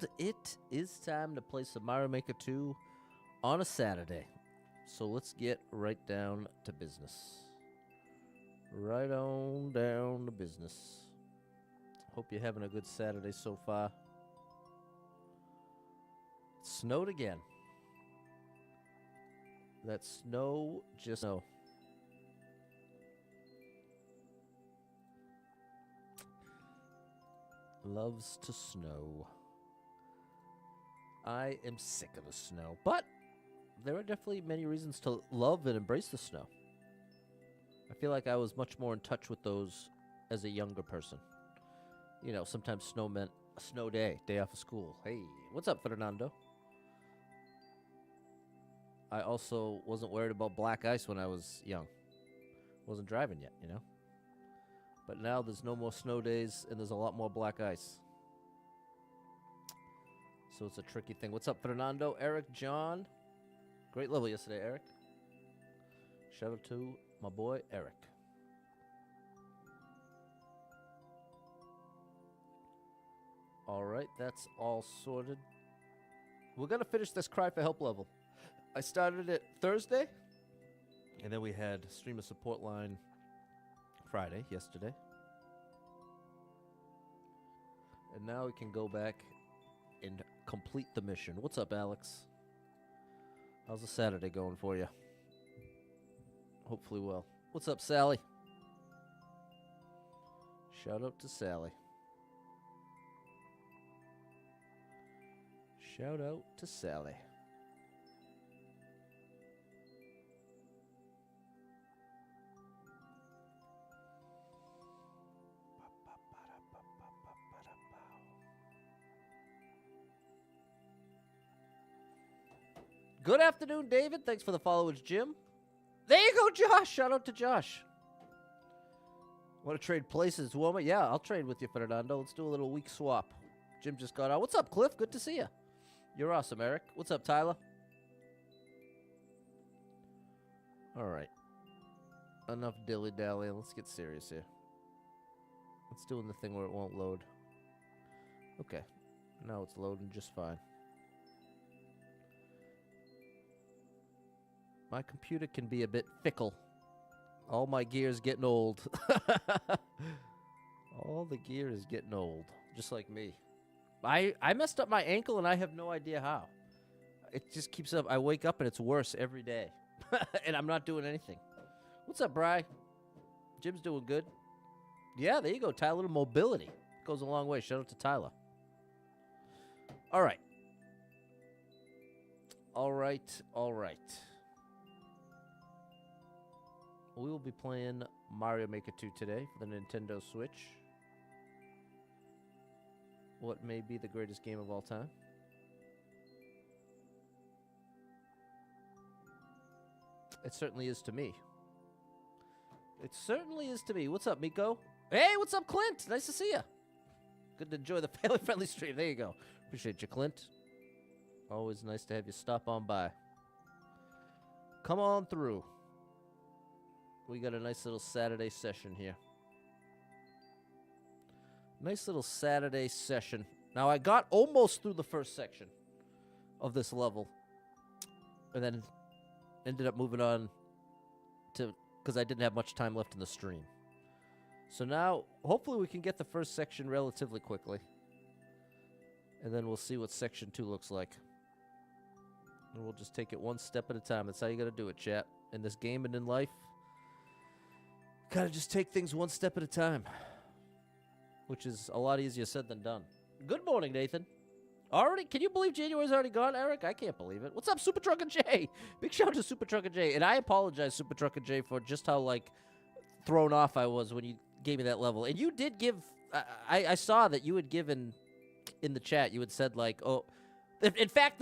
world, it is time to play some Mario Maker 2 on a Saturday. So let's get right down to business. Right on down to business. Hope you're having a good Saturday so far. It snowed again. That snow just snow. Loves to snow. I am sick of the snow, but there are definitely many reasons to love and embrace the snow. I feel like I was much more in touch with those as a younger person. You know, sometimes snow meant a snow day off of school. Hey, what's up, Fernando? I also wasn't worried about black ice when I was young. Wasn't driving yet, you know? But now there's no more snow days, and there's a lot more black ice. So it's a tricky thing. What's up, Fernando? Eric, John? Great level yesterday, Eric. Shout out to my boy, Eric. All right, that's all sorted. We're going to finish this Cry for Help level. I started it Thursday, and then we had Streamer Support Line Friday, yesterday. And now we can go back and complete the mission. What's up, Alex? How's the Saturday going for you? Hopefully well. What's up, Sally? Shout out to Sally. Shout out to Sally. Good afternoon, David. Thanks for the followers, Jim. There you go, Josh. Shout out to Josh. Want to trade places, woman? Yeah, I'll trade with you, Fernando. Let's do a little week swap. Jim just got out. What's up, Cliff? Good to see you. You're awesome, Eric. What's up, Tyler? All right. Enough dilly-dallying. Let's get serious here. It's doing the thing where it won't load. Okay. Now it's loading just fine. My computer can be a bit fickle. All my gear is getting old. All the gear is getting old. Just like me. I messed up my ankle and I have no idea how. It just keeps up. I wake up and it's worse every day. And I'm not doing anything. What's up, Bri? Jim's doing good. Yeah, there you go, Tyler. A little mobility. Goes a long way. Shout out to Tyler. All right. All right. All right. We will be playing Mario Maker 2 today for the Nintendo Switch. What may be the greatest game of all time. It certainly is to me. It certainly is to me. What's up, Miko? Hey, what's up, Clint? Nice to see you. Good to enjoy the family-friendly stream. There you go. Appreciate you, Clint. Always nice to have you stop on by. Come on through. We got a nice little Saturday session here. Nice little Saturday session. Now, I got almost through the first section of this level. And then ended up moving on to... because I didn't have much time left in the stream. So now, hopefully we can get the first section relatively quickly. And then we'll see what section 2 looks like. And we'll just take it one step at a time. That's how you gotta do it, chat. In this game and in life. Gotta just take things one step at a time. Which is a lot easier said than done. Good morning, Nathan. Already? Can you believe January's already gone, Eric? I can't believe it. What's up, Super Trucker J? Big shout out to Super Trucker J. And I apologize, Super Trucker J, for just how, like, thrown off I was when you gave me that level. And you did give... I saw that you had given in the chat, you had said, like, oh... In fact,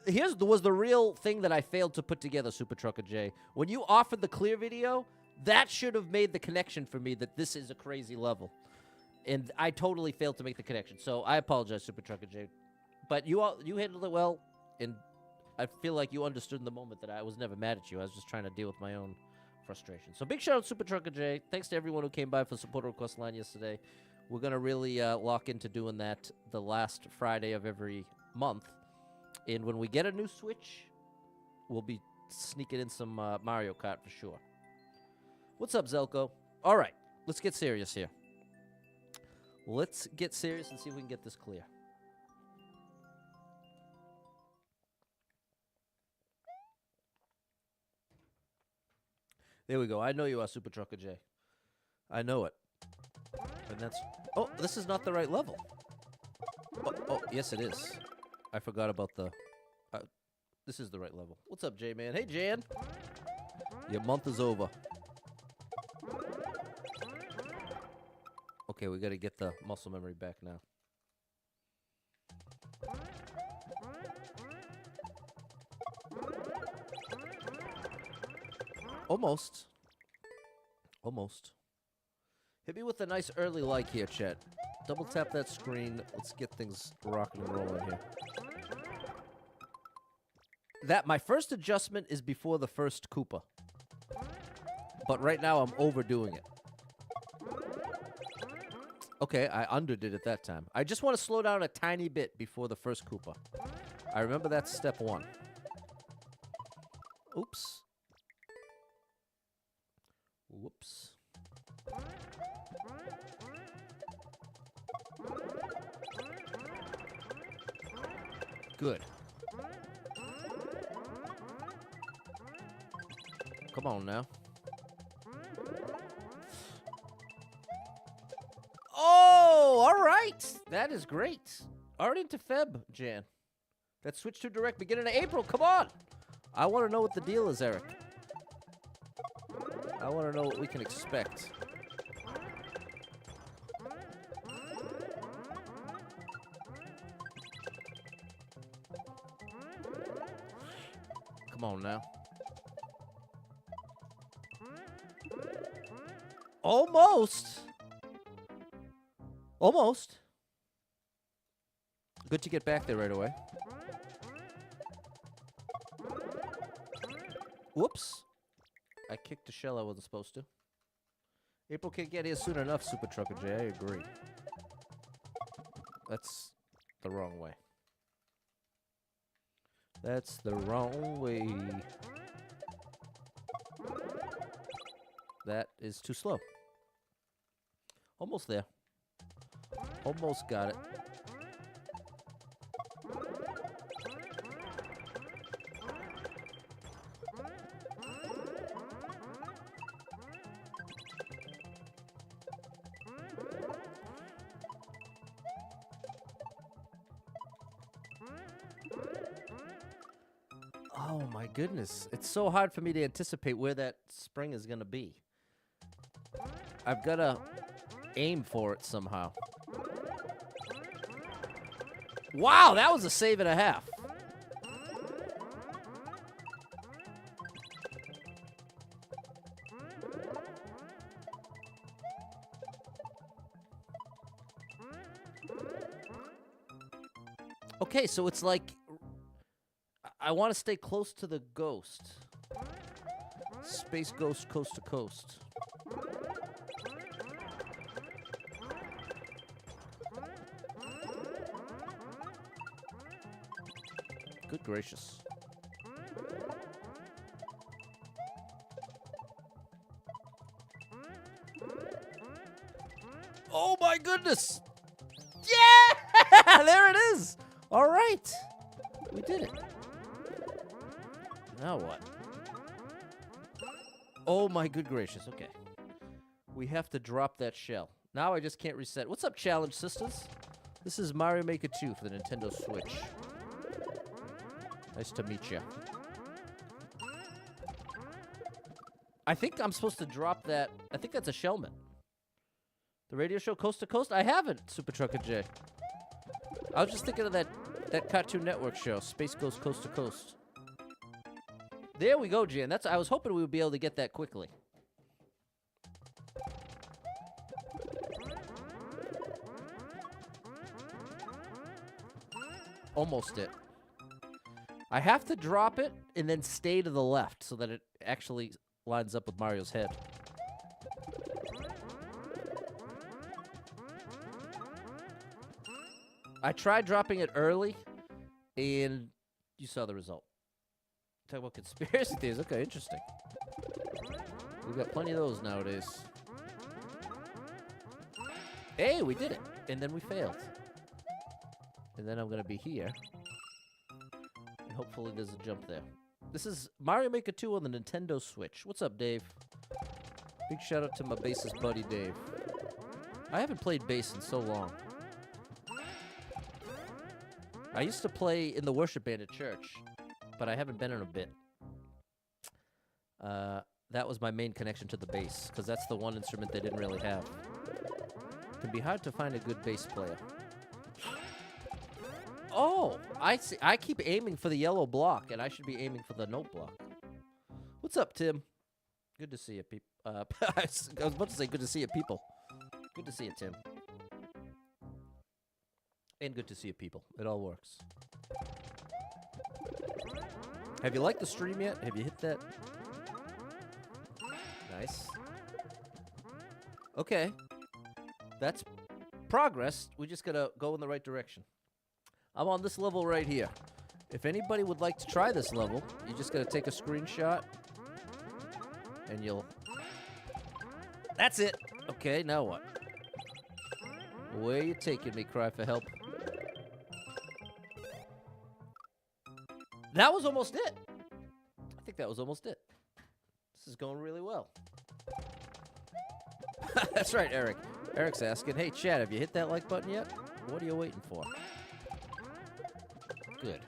here's was the real thing that I failed to put together, Super Trucker J. When you offered the clear video... That should have made the connection for me that this is a crazy level. And I totally failed to make the connection. So I apologize, Super Trucker J. But you handled it well, and I feel like you understood in the moment that I was never mad at you. I was just trying to deal with my own frustration. So big shout out, Super Trucker J. Thanks to everyone who came by for the supporter request line yesterday. We're going to really lock into doing that the last Friday of every month. And when we get a new Switch, we'll be sneaking in some Mario Kart for sure. What's up, Zelko? All right, let's get serious here. Let's get serious and see if we can get this clear. There we go. I know you are, Super Trucker J. I know it. And that's... Oh, this is not the right level. Oh, yes, it is. I forgot about the... this is the right level. What's up, J-Man? Hey, Jan. Your month is over. Okay, we got to get the muscle memory back now. Almost. Almost. Hit me with a nice early like here, chat. Double tap that screen. Let's get things rocking and rolling here. My first adjustment is before the first Koopa. But right now I'm overdoing it. Okay, I underdid it that time. I just want to slow down a tiny bit before the first Koopa. I remember that's step one. Oops. Whoops. Good. Come on now. Oh, all right. That is great. Already into Feb, Jan. That switched to direct beginning of April. Come on. I want to know what the deal is, Eric. I want to know what we can expect. Come on now. Almost. Almost. Good to get back there right away. Whoops. I kicked a shell I wasn't supposed to. April can't get here soon enough, Super Trucker J. I agree. That's the wrong way. That's the wrong way. That is too slow. Almost there. Almost got it. Oh my goodness. It's so hard for me to anticipate where that spring is going to be. I've got to aim for it somehow. Wow, that was a save and a half. Okay, so it's like I want to stay close to the ghost. Space Ghost coast to coast. Good gracious. Oh my goodness! Yeah! There it is! All right. We did it. Now what? Oh my good gracious. Okay. We have to drop that shell. Now I just can't reset. What's up, Challenge Sisters? This is Mario Maker 2 for the Nintendo Switch. Nice to meet you. I think I'm supposed to drop that. I think that's a Shellman. The radio show Coast to Coast? I haven't, Super Trucker J. I was just thinking of that Cartoon Network show, Space Ghost Coast to Coast. There we go, Jan. I was hoping we would be able to get that quickly. Almost it. I have to drop it and then stay to the left so that it actually lines up with Mario's head. I tried dropping it early, and you saw the result. Talk about conspiracy theories. Okay, interesting. We've got plenty of those nowadays. Hey, we did it. And then we failed. And then I'm going to be here. And hopefully there's a jump there. This is Mario Maker 2 on the Nintendo Switch. What's up, Dave? Big shout out to my bassist buddy, Dave. I haven't played bass in so long. I used to play in the worship band at church, but I haven't been in a bit. That was my main connection to the bass, because that's the one instrument they didn't really have. It can be hard to find a good bass player. Oh, I see. I keep aiming for the yellow block, and I should be aiming for the note block. What's up, Tim? Good to see you, people. I was about to say good to see you, people. Good to see you, Tim. And good to see you, people. It all works. Have you liked the stream yet? Have you hit that? Nice. Okay. That's progress. We just gotta go in the right direction. I'm on this level right here. If anybody would like to try this level, you just gotta take a screenshot. And you'll... That's it! Okay, now what? Where you taking me, cry for help? That was almost it. I think that was almost it. This is going really well. That's right, Eric. Eric's asking, hey, Chad, have you hit that like button yet? What are you waiting for? Good.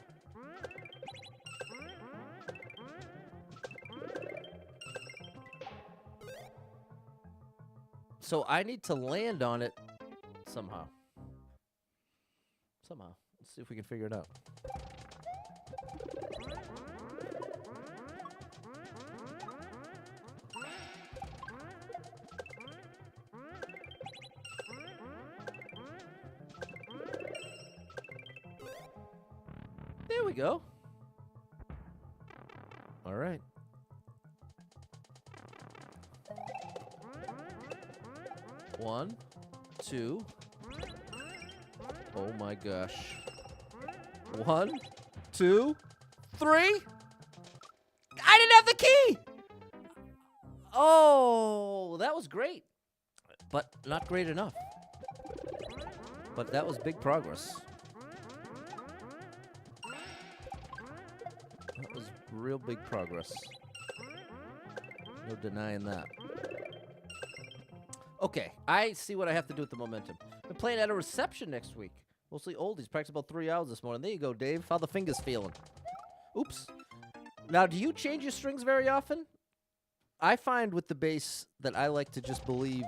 So I need to land on it somehow. Somehow. Let's see if we can figure it out. There we go. All right. One, two. Oh my gosh. 1, 2, 3. I didn't have the key! Oh, that was great. But not great enough. But that was big progress. That was real big progress. No denying that. Okay, I see what I have to do with the momentum. We're playing at a reception next week. Mostly oldies. Practiced about 3 hours this morning. There you go, Dave. How the fingers feeling? Oops. Now, do you change your strings very often? I find with the bass that I like to just believe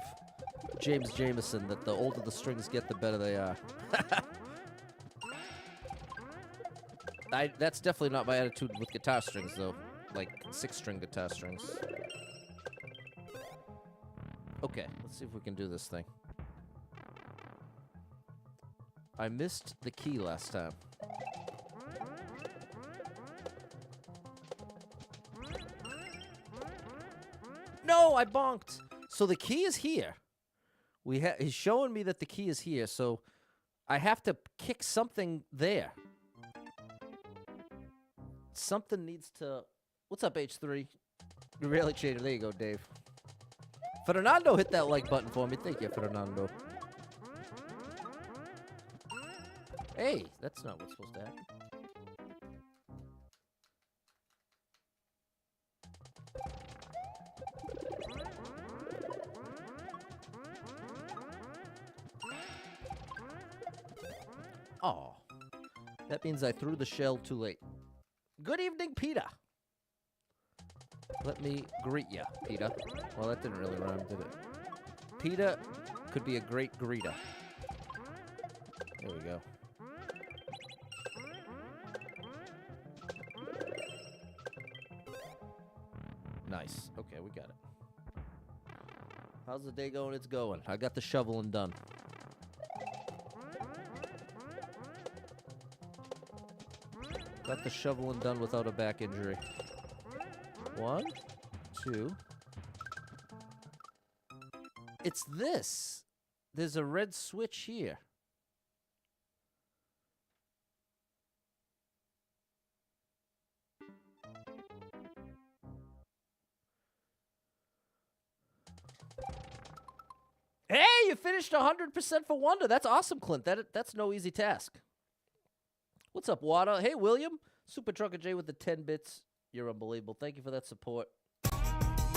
James Jameson, that the older the strings get, the better they are. That's definitely not my attitude with guitar strings, though. Like 6-string guitar strings. Okay, let's see if we can do this thing. I missed the key last time. No, I bonked. So the key is here. He's showing me that the key is here, so I have to kick something there. Something needs to... What's up, H3? You really cheated. There you go, Dave. Fernando hit that like button for me. Thank you, Fernando. Hey, that's not what's supposed to happen. Oh, that means I threw the shell too late. Good evening, Peter. Let me greet you, Peter. Well, that didn't really rhyme, did it? Peter could be a great greeter. There we go. Nice. Okay, we got it. How's the day going? It's going. I got the shoveling done. Got the shoveling done without a back injury. 1, 2. It's this. There's a red switch here. Hey, you finished 100% for Wonder. That's awesome, Clint. That's no easy task. What's up, Wada? Hey, William. Super Trucker J with the 10 bits. You're unbelievable. Thank you for that support.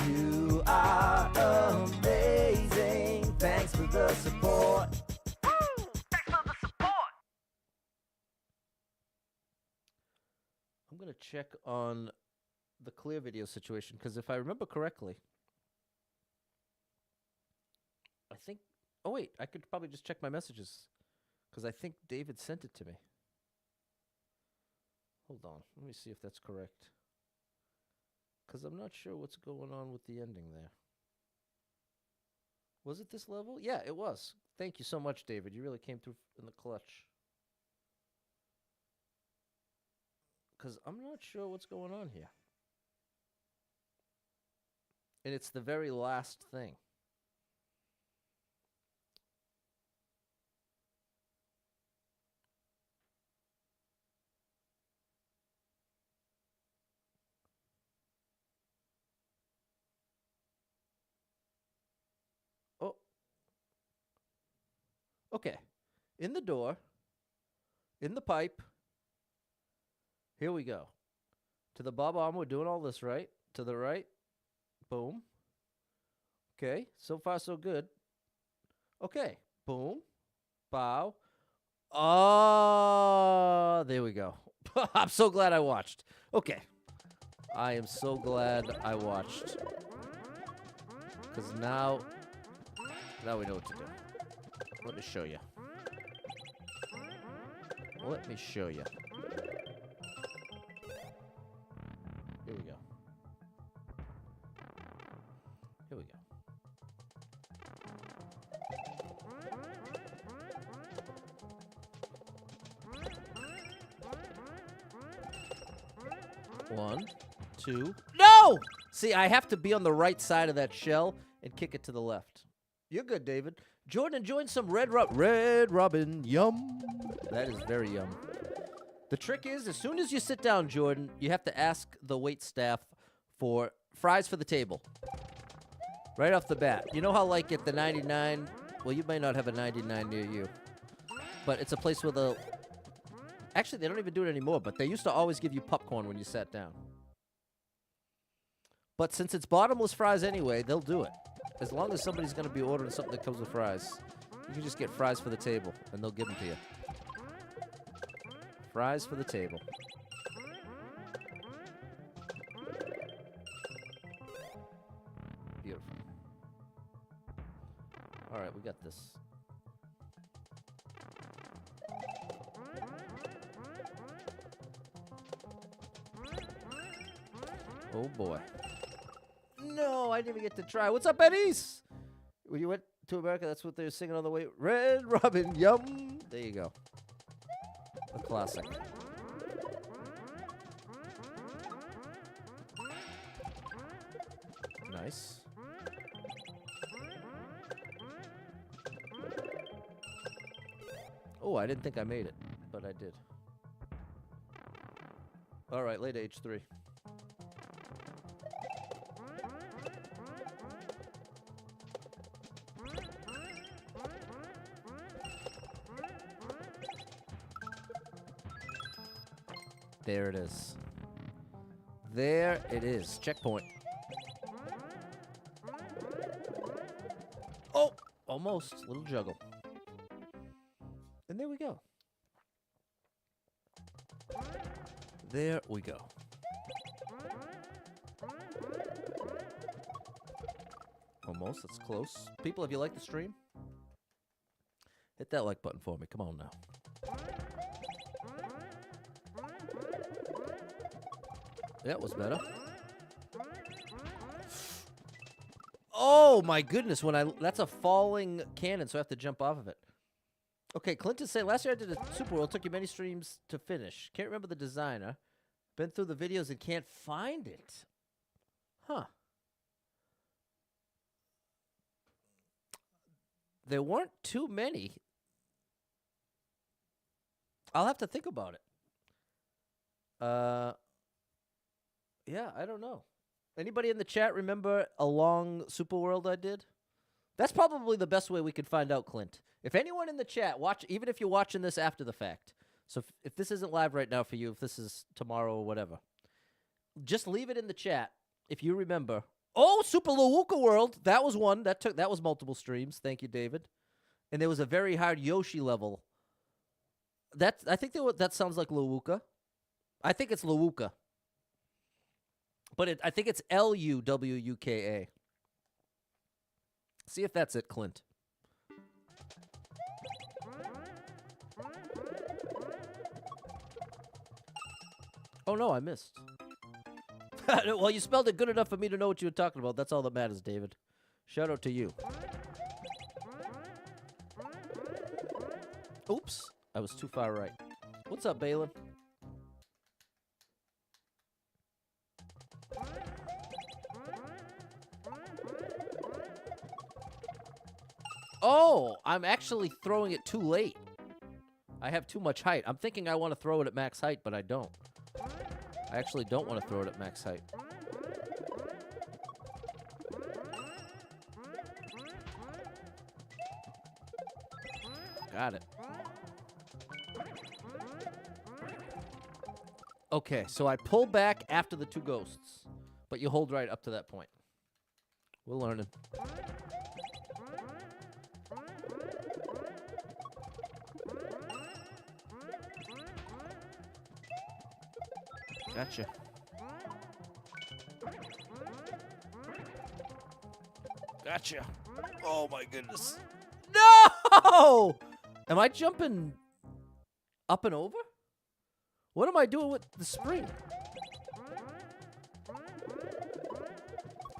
You are amazing. Thanks for the support. Thanks for the support. I'm going to check on the clear video situation because if I remember correctly, I think... Oh, wait. I could probably just check my messages because I think David sent it to me. Hold on. Let me see if that's correct. Because I'm not sure what's going on with the ending there. Was it this level? Yeah, it was. Thank you so much, David. You really came through in the clutch. Because I'm not sure what's going on here. And it's the very last thing. Oh. Okay. In the door. In the pipe. Here we go. To the Bob Arm, we're doing all this, right? To the right. Boom. Okay. So far, so good. Okay. Boom. Bow. Oh, there we go. I'm so glad I watched. Okay. I am so glad I watched. Because now we know what to do. Let me show you. Let me show you. Here we go. Here we go. One, two. No! See, I have to be on the right side of that shell and kick it to the left. You're good, David. Jordan, enjoying some Red Robin. Yum. That is very yum. The trick is, as soon as you sit down, Jordan, you have to ask the wait staff for fries for the table. Right off the bat. You know how, like, at the 99... Well, you might not have a 99 near you. But it's a place where the... Actually, they don't even do it anymore, but they used to always give you popcorn when you sat down. But since it's bottomless fries anyway, they'll do it. As long as somebody's going to be ordering something that comes with fries. You can just get fries for the table, and they'll give them to you. Fries for the table. Beautiful. All right, we got this. Oh, boy. No, I didn't even get to try. What's up, Benny's? When you went to America, that's what they were singing on the way. Red Robin, yum. There you go. A classic. Nice. Oh, I didn't think I made it, but I did. All right, later, H3. There it is. There it is. Checkpoint. Oh, almost. Little juggle. And there we go. There we go. Almost. That's close. People, if you like the stream, hit that like button for me. Come on now. That was better. Oh my goodness! That's a falling cannon, so I have to jump off of it. Okay, Clinton saying last year I did a Super World. Took you many streams to finish. Can't remember the designer. Been through the videos and can't find it. Huh? There weren't too many. I'll have to think about it. Yeah, I don't know. Anybody in the chat remember a long Super World I did? That's probably the best way we could find out, Clint. If anyone in the chat, even if you're watching this after the fact, so if this isn't live right now for you, if this is tomorrow or whatever, just leave it in the chat if you remember. Oh, Super Luwuka World. That was one. That was multiple streams. Thank you, David. And there was a very hard Yoshi level. I think that sounds like Luwuka. I think it's Luwuka. But I think it's Luwuka. See if that's it, Clint. Oh, no, I missed. Well, you spelled it good enough for me to know what you were talking about. That's all that matters, David. Shout out to you. Oops. I was too far right. What's up, Balin? Oh, I'm actually throwing it too late. I have too much height. I'm thinking I want to throw it at max height, but I don't. I actually don't want to throw it at max height. Got it. Okay, so I pull back after the two ghosts, but you hold right up to that point. We're learning. Gotcha. Gotcha. Oh my goodness. No! Am I jumping up and over? What am I doing with the spring?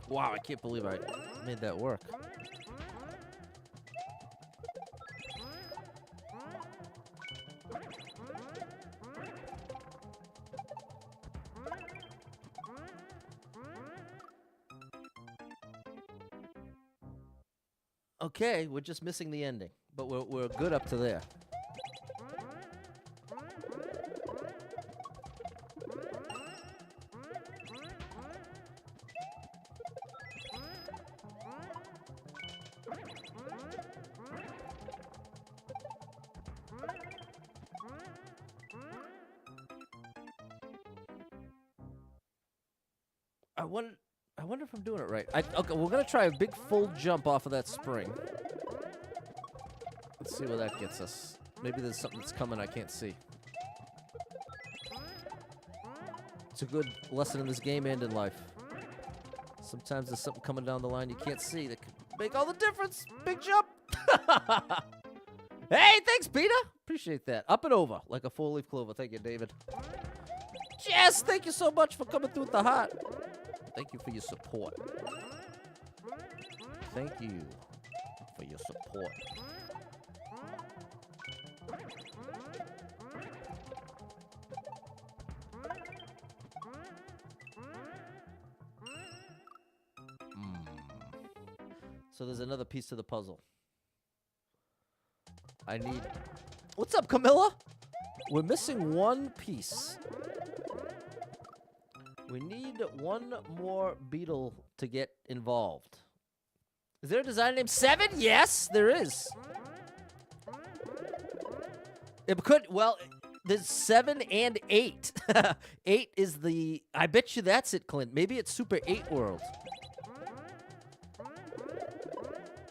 Wow, I can't believe I made that work. Okay, we're just missing the ending, but we're good up to there. I wonder if I'm doing it right. Okay, we're gonna try a big full jump off of that spring. Let's see where that gets us. Maybe there's something that's coming I can't see. It's a good lesson in this game and in life. Sometimes there's something coming down the line you can't see that could make all the difference. Big jump. Hey, thanks, Peter. Appreciate that. Up and over like a four-leaf clover. Thank you, David. Jess, thank you so much for coming through with the heart. Thank you for your support. Thank you for your support. So there's another piece to the puzzle. I need... What's up, Camilla? We're missing one piece. We need one more beetle to get involved. Is there a designer named Seven? Yes, there is. It could, well, there's 7 and 8. 8 is the, I bet you that's it, Clint. Maybe it's Super 8 World.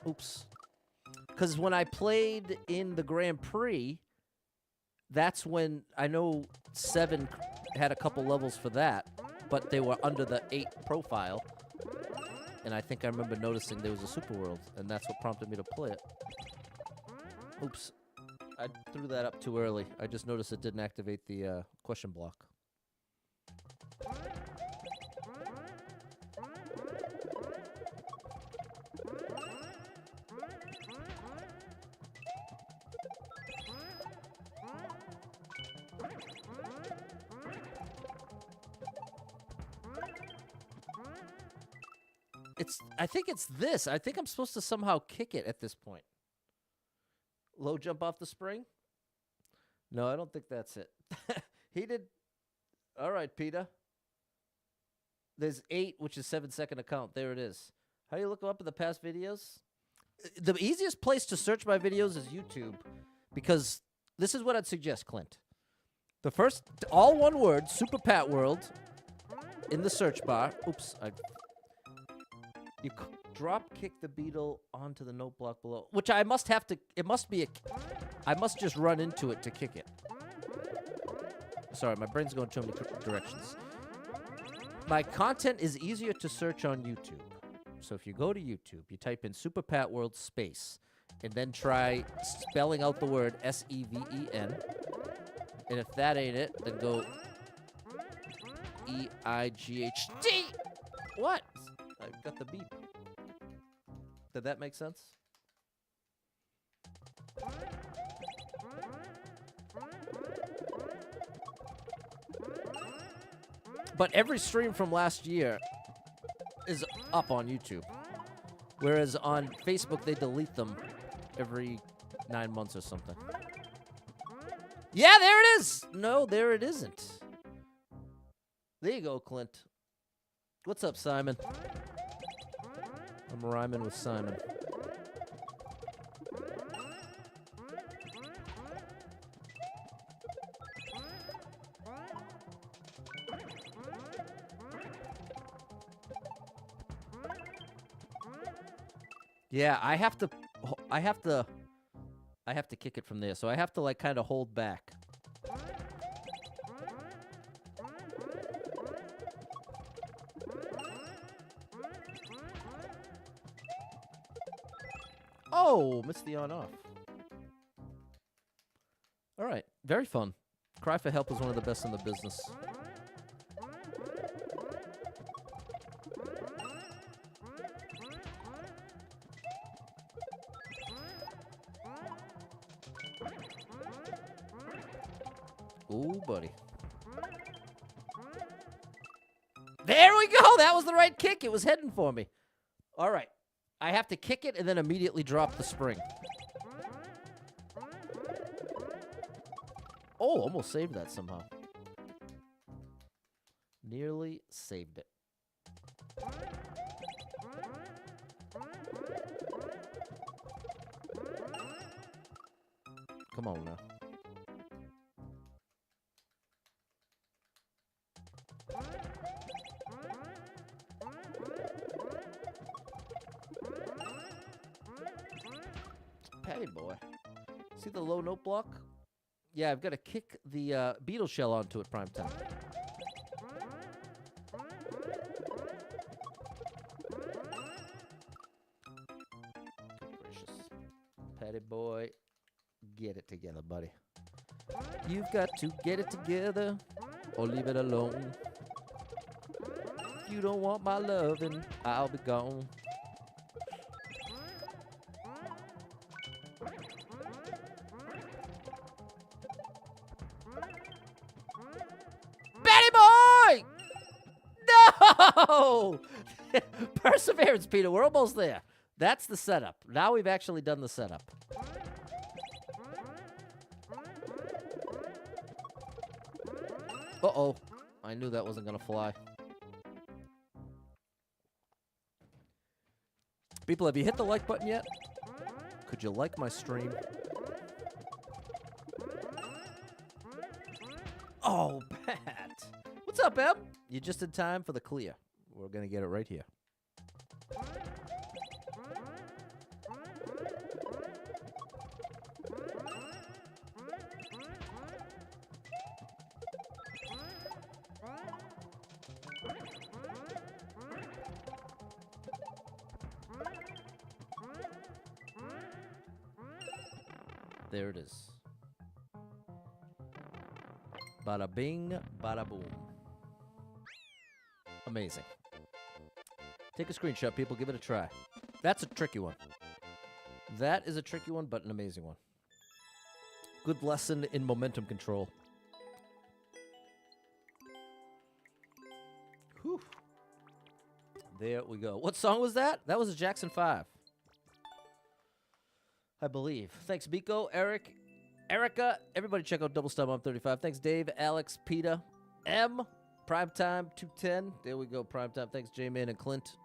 Oops. Because when I played in the Grand Prix, that's when, I know 7 had a couple levels for that. But they were under the 8 profile. And I think I remember noticing there was a Super World, and that's what prompted me to play it. Oops. I threw that up too early. I just noticed it didn't activate the question block. I think it's this. I think I'm supposed to somehow kick it at this point. Low jump off the spring? No, I don't think that's it. He did. All right, Peter. There's 8, which is 7-second account. There it is. How do you look up in the past videos? The easiest place to search my videos is YouTube, because this is what I'd suggest, Clint. The first, all one word, Super Pat World, in the search bar. Oops, you drop kick the beetle onto the note block below, which I must have to. It must be I must just run into it to kick it. Sorry, my brain's going too many directions. My content is easier to search on YouTube. So if you go to YouTube, you type in Super Pat World space, and then try spelling out the word S-E-V-E-N. And if that ain't it, then go E-I-G-H-T. What? I got the beep. Did that make sense? But every stream from last year is up on YouTube. Whereas on Facebook, they delete them every 9 months or something. Yeah, there it is! No, there it isn't. There you go, Clint. What's up, Simon? I'm rhyming with Simon. Yeah, I have to kick it from there. So I have to like kind of hold back. Oh, missed the on off. All right, very fun. Cry for Help is one of the best in the business. Ooh, buddy. There we go. That was the right kick. It was heading for me. All right. I have to kick it and then immediately drop the spring. Oh, almost saved that somehow. Nearly saved it. Come on now. Patty boy. See the low note block? Yeah, I've got to kick the beetle shell onto it prime time. Good gracious. Patty boy, get it together, buddy. You've got to get it together or leave it alone. If you don't want my loving, I'll be gone. No! Perseverance, Peter. We're almost there. That's the setup. Now we've actually done the setup. Uh-oh. I knew that wasn't going to fly. People, have you hit the like button yet? Could you like my stream? Oh, Pat. What's up, Em? You just in time for the clear. We're going to get it right here. There it is. Bada bing, bada boom. Amazing. Take a screenshot, people. Give it a try. That's a tricky one. That is a tricky one, but an amazing one. Good lesson in momentum control. Whew. There we go. What song was that? That was a Jackson 5. I believe. Thanks, Biko, Eric, Erica. Everybody check out Double Star Mom 35. Thanks, Dave, Alex, Peter, M, Primetime 210. There we go, Primetime. Thanks, J-Man and Clint.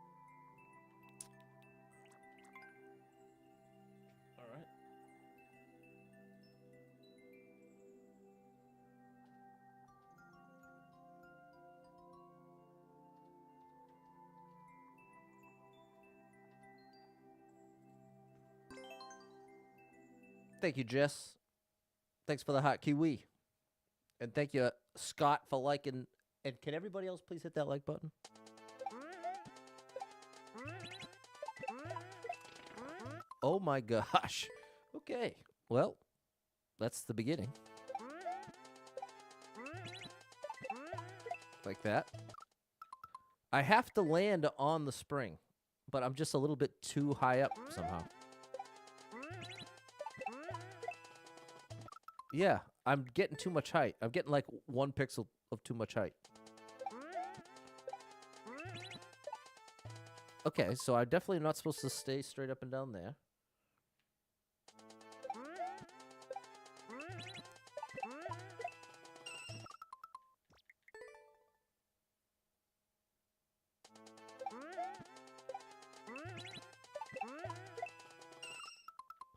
thank you, Jess. Thanks for the hot kiwi. And thank you, Scott, for liking. And can everybody else please hit that like button? Oh my gosh. Okay. Well, that's the beginning. Like that. I have to land on the spring, but I'm just a little bit too high up somehow. Yeah, I'm getting too much height. I'm getting like 1 pixel of too much height. Okay, so I'm definitely not supposed to stay straight up and down there.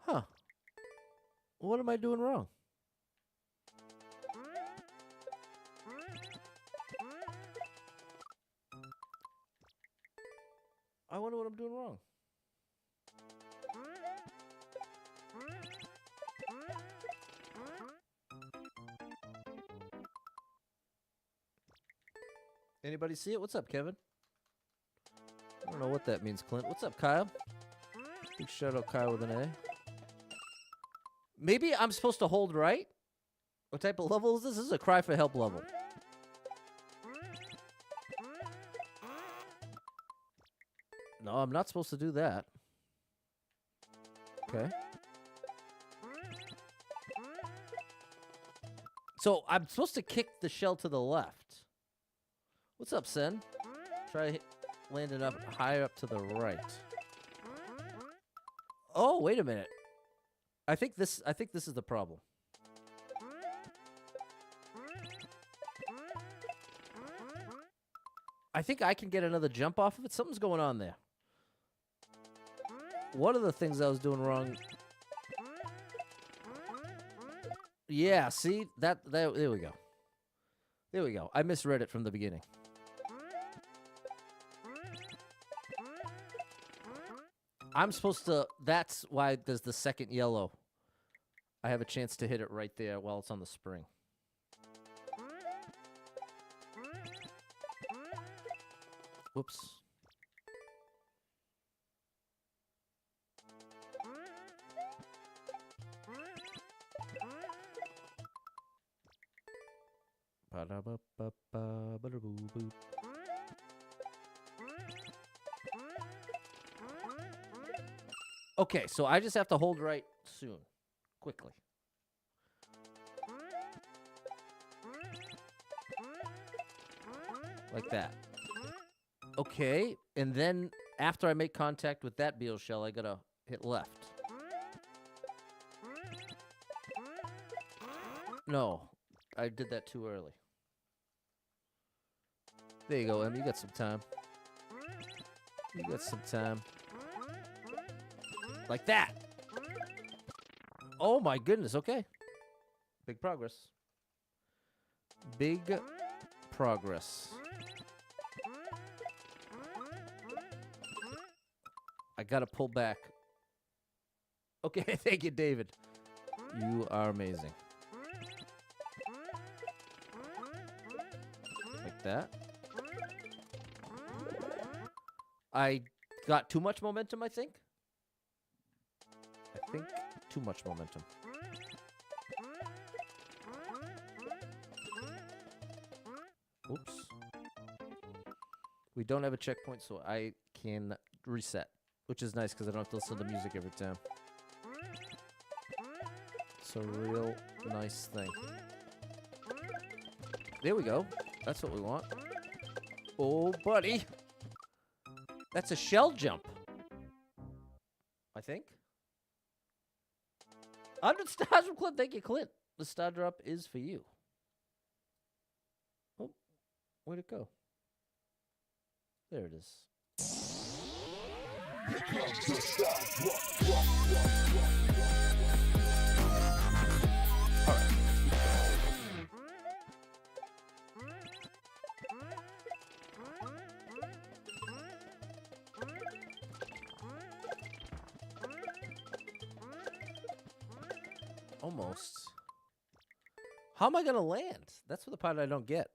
Huh. What am I doing wrong? I wonder what I'm doing wrong. Anybody see it? What's up, Kevin? I don't know what that means, Clint. What's up, Kyle? Big shout out, Kyle with an A. Maybe I'm supposed to hold right? What type of level is this? This is a cry for help level. No, I'm not supposed to do that. Okay. So I'm supposed to kick the shell to the left. What's up, Sen? Try landing up higher up to the right. Oh, wait a minute. I think this is the problem. I think I can get another jump off of it. Something's going on there. One of the things I was doing wrong. Yeah, see? There we go. There we go. I misread it from the beginning. I'm supposed to... That's why there's the second yellow. I have a chance to hit it right there while it's on the spring. Whoops. Ba-da-ba-ba-ba-ba-da-boo-boo. Okay, so I just have to hold right soon. Quickly. Like that. Okay, and then after I make contact with that beetle shell, I gotta hit left. No, I did that too early. There you go, Em. You got some time. You got some time. Like that. Oh my goodness, okay. Big progress. Big progress. I gotta pull back. Okay, thank you, David. You are amazing. Like that. I got too much momentum, I think. I think too much momentum. Oops. We don't have a checkpoint, so I can reset. Which is nice, because I don't have to listen to music every time. It's a real nice thing. There we go. That's what we want. Oh, buddy. That's a shell jump. I think. 100 stars from Clint. Thank you, Clint. The star drop is for you. Oh, where'd it go? There it is. All right. Almost. How am I gonna land? That's the part I don't get.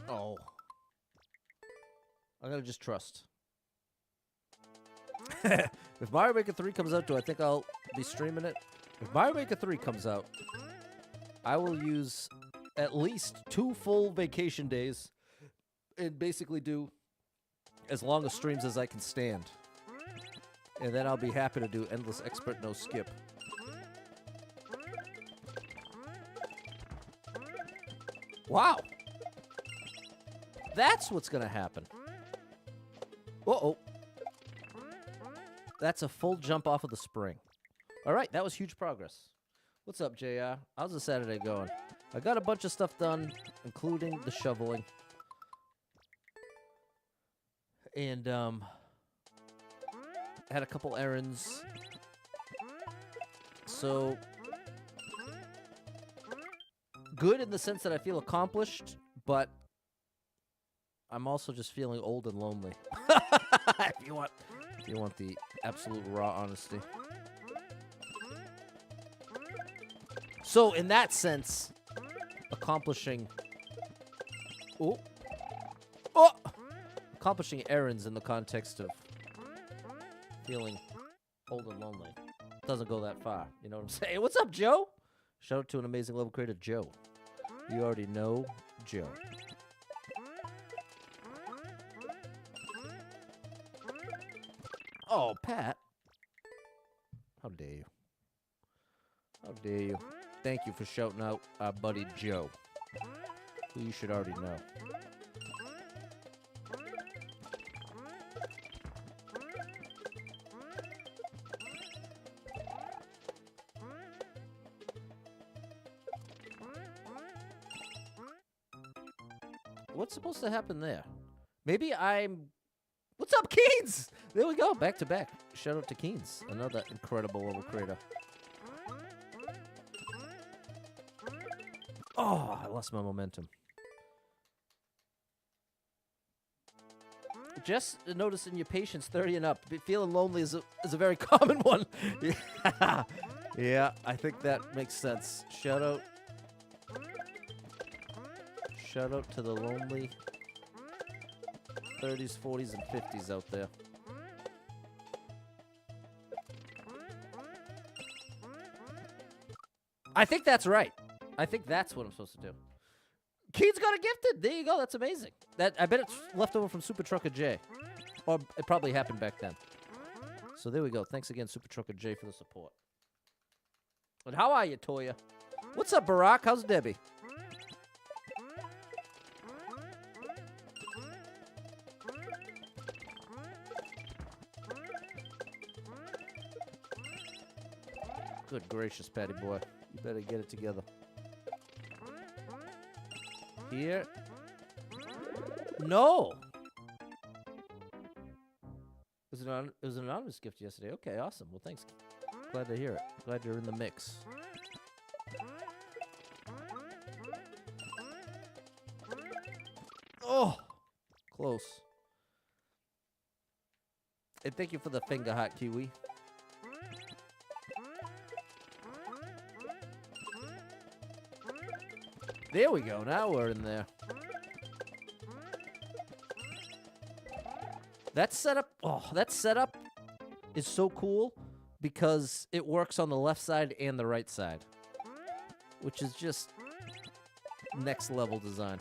Oh. I'm gonna just trust. If Mario Maker 3 comes out, do I think I'll be streaming it? If Mario Maker 3 comes out, I will use at least 2 full vacation days and basically do as long as streams as I can stand. And then I'll be happy to do Endless Expert No Skip. Wow. That's what's going to happen. Uh-oh. That's a full jump off of the spring. All right, that was huge progress. What's up, JR? How's the Saturday going? I got a bunch of stuff done, including the shoveling. And, had a couple errands. So, good in the sense that I feel accomplished, but I'm also just feeling old and lonely. If you want the absolute raw honesty. So, in that sense, accomplishing errands in the context of feeling old and lonely doesn't go that far. You know what I'm saying? What's up, Joe? Shout out to an amazing level creator, Joe. You already know Joe. Oh, Pat. How dare you? How dare you? Thank you for shouting out our buddy Joe, who you should already know. What's supposed to happen there? Maybe I'm... What's up, Keens? There we go, back to back. Shout out to Keens, another incredible level creator. Oh, I lost my momentum. Just noticing your patience 30 and up. Feeling lonely is a very common one. Yeah. Yeah, I think that makes sense. Shout out to the lonely 30s, 40s, and 50s out there. I think that's right. I think that's what I'm supposed to do. Keens got a gifted. There you go. That's amazing. I bet it's left over from Super Trucker J. Or it probably happened back then. So there we go. Thanks again, Super Trucker J, for the support. And how are you, Toya? What's up, Barack? How's Debbie? Good gracious, Patty boy. You better get it together. Here. No! It was an anonymous gift yesterday. Okay, awesome. Well, thanks. Glad to hear it. Glad you're in the mix. Oh! Close. And thank you for the finger hot kiwi. There we go. Now we're in there. That setup is so cool because it works on the left side and the right side, which is just next level design.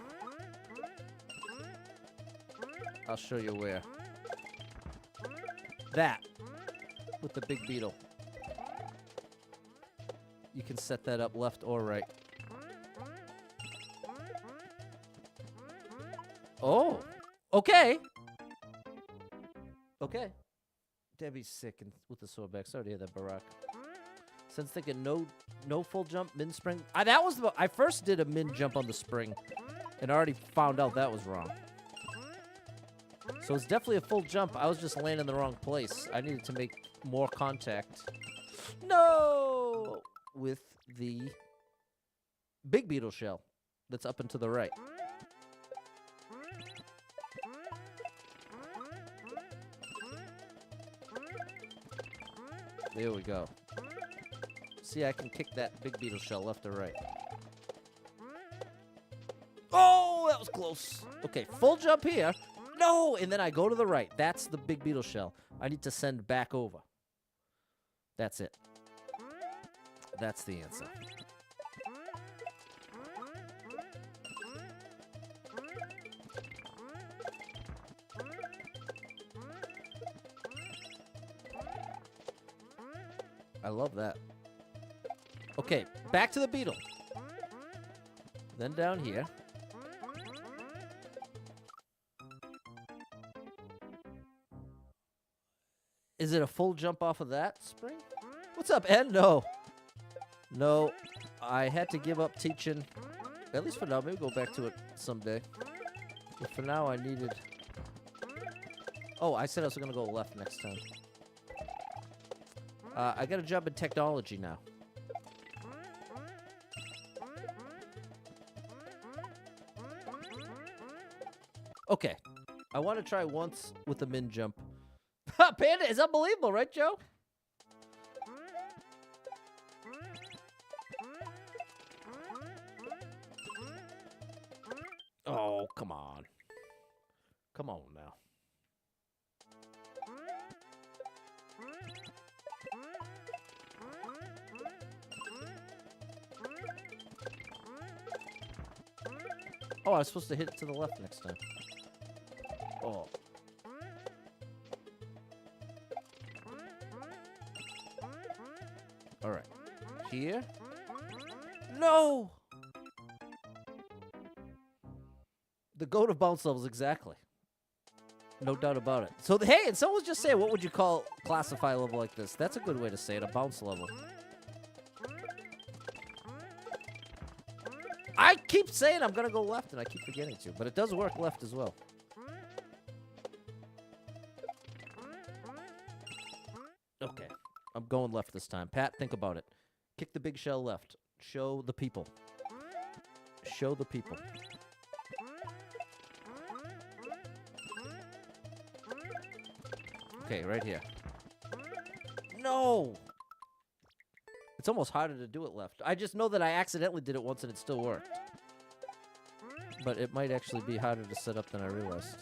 I'll show you where. That with the big beetle. You can set that up left or right. Oh, okay. Okay. Debbie's sick and with the sore back. Sorry to hear that, Barack. Since thinking no full jump, min spring. I first did a min jump on the spring and already found out that was wrong. So it's definitely a full jump. I was just laying in the wrong place. I needed to make more contact. No! With the big beetle shell. that's up and to the right. There we go. See, I can kick that big beetle shell left or right. Oh, that was close. Okay, full jump here. No, and then I go to the right. That's the big beetle shell. I need to send back over. That's it. That's the answer. I love that. Okay, back to the beetle. Then down here. Is it a full jump off of that spring? What's up, Ed? No. No, I had to give up teaching. At least for now. Maybe go back to it someday. But for now, I needed... Oh, I said I was going to go left next time. I got a job in technology now. Okay. I want to try once with the min jump. Panda is unbelievable, right, Joe? Oh, come on. Come on now. Oh, I was supposed to hit it to the left next time. Oh. All right. Here. No! The goat of bounce levels, exactly. No doubt about it. So, hey, and someone was just saying, what would you classify a level like this? That's a good way to say it, a bounce level. I keep saying I'm going to go left, and I keep forgetting to. But it does work left as well. Okay. I'm going left this time. Pat, think about it. Kick the big shell left. Show the people. Show the people. Okay, right here. No! It's almost harder to do it left. I just know that I accidentally did it once and it still worked. But it might actually be harder to set up than I realized.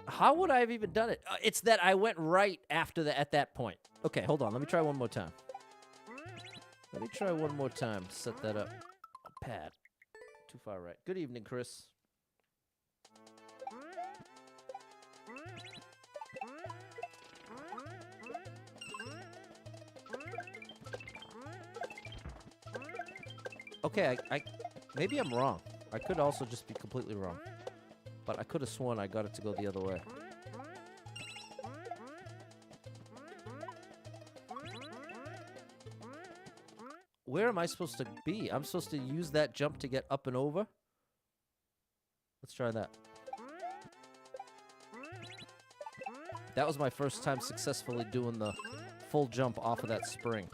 How would I have even done it? It's that I went right after at that point. Okay, hold on. Let me try one more time. Let me try one more time to set that up. Oh, Pat. Too far right. Good evening, Chris. Okay, I maybe I'm wrong. I could also just be completely wrong. But I could have sworn I got it to go the other way. Where am I supposed to be? I'm supposed to use that jump to get up and over? Let's try that. That was my first time successfully doing the full jump off of that spring.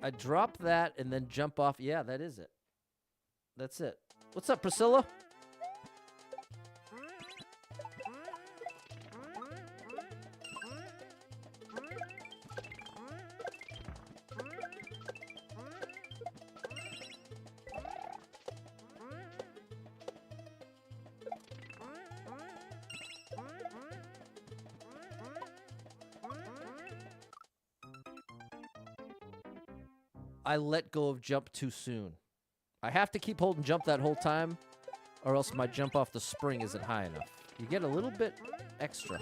I drop that and then jump off. Yeah, that is it. That's it. What's up, Priscilla? I let go of jump too soon. I have to keep holding jump that whole time, or else my jump off the spring isn't high enough. You get a little bit extra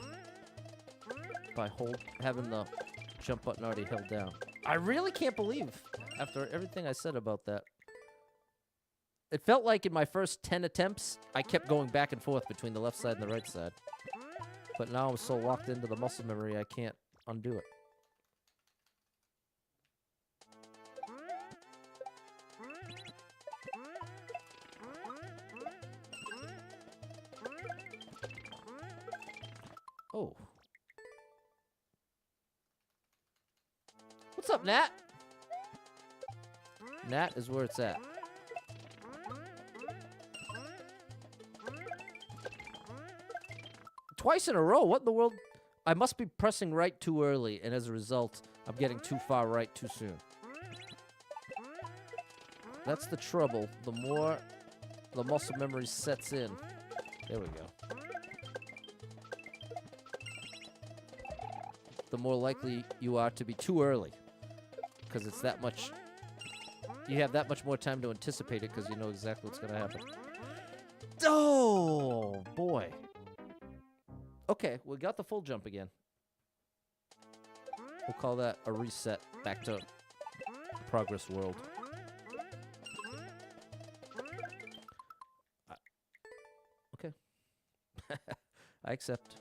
by having the jump button already held down. I really can't believe, after everything I said about that, it felt like in my first 10 attempts, I kept going back and forth between the left side and the right side. But now I'm so locked into the muscle memory, I can't undo it. Oh. What's up, Nat? Nat is where it's at. Twice in a row? What in the world? I must be pressing right too early, and as a result, I'm getting too far right too soon. That's the trouble. The more the muscle memory sets in. There we go. The more likely you are to be too early. Because it's that much... You have that much more time to anticipate it because you know exactly what's going to happen. Oh, boy. Okay, we got the full jump again. We'll call that a reset back to progress world. Okay. I accept.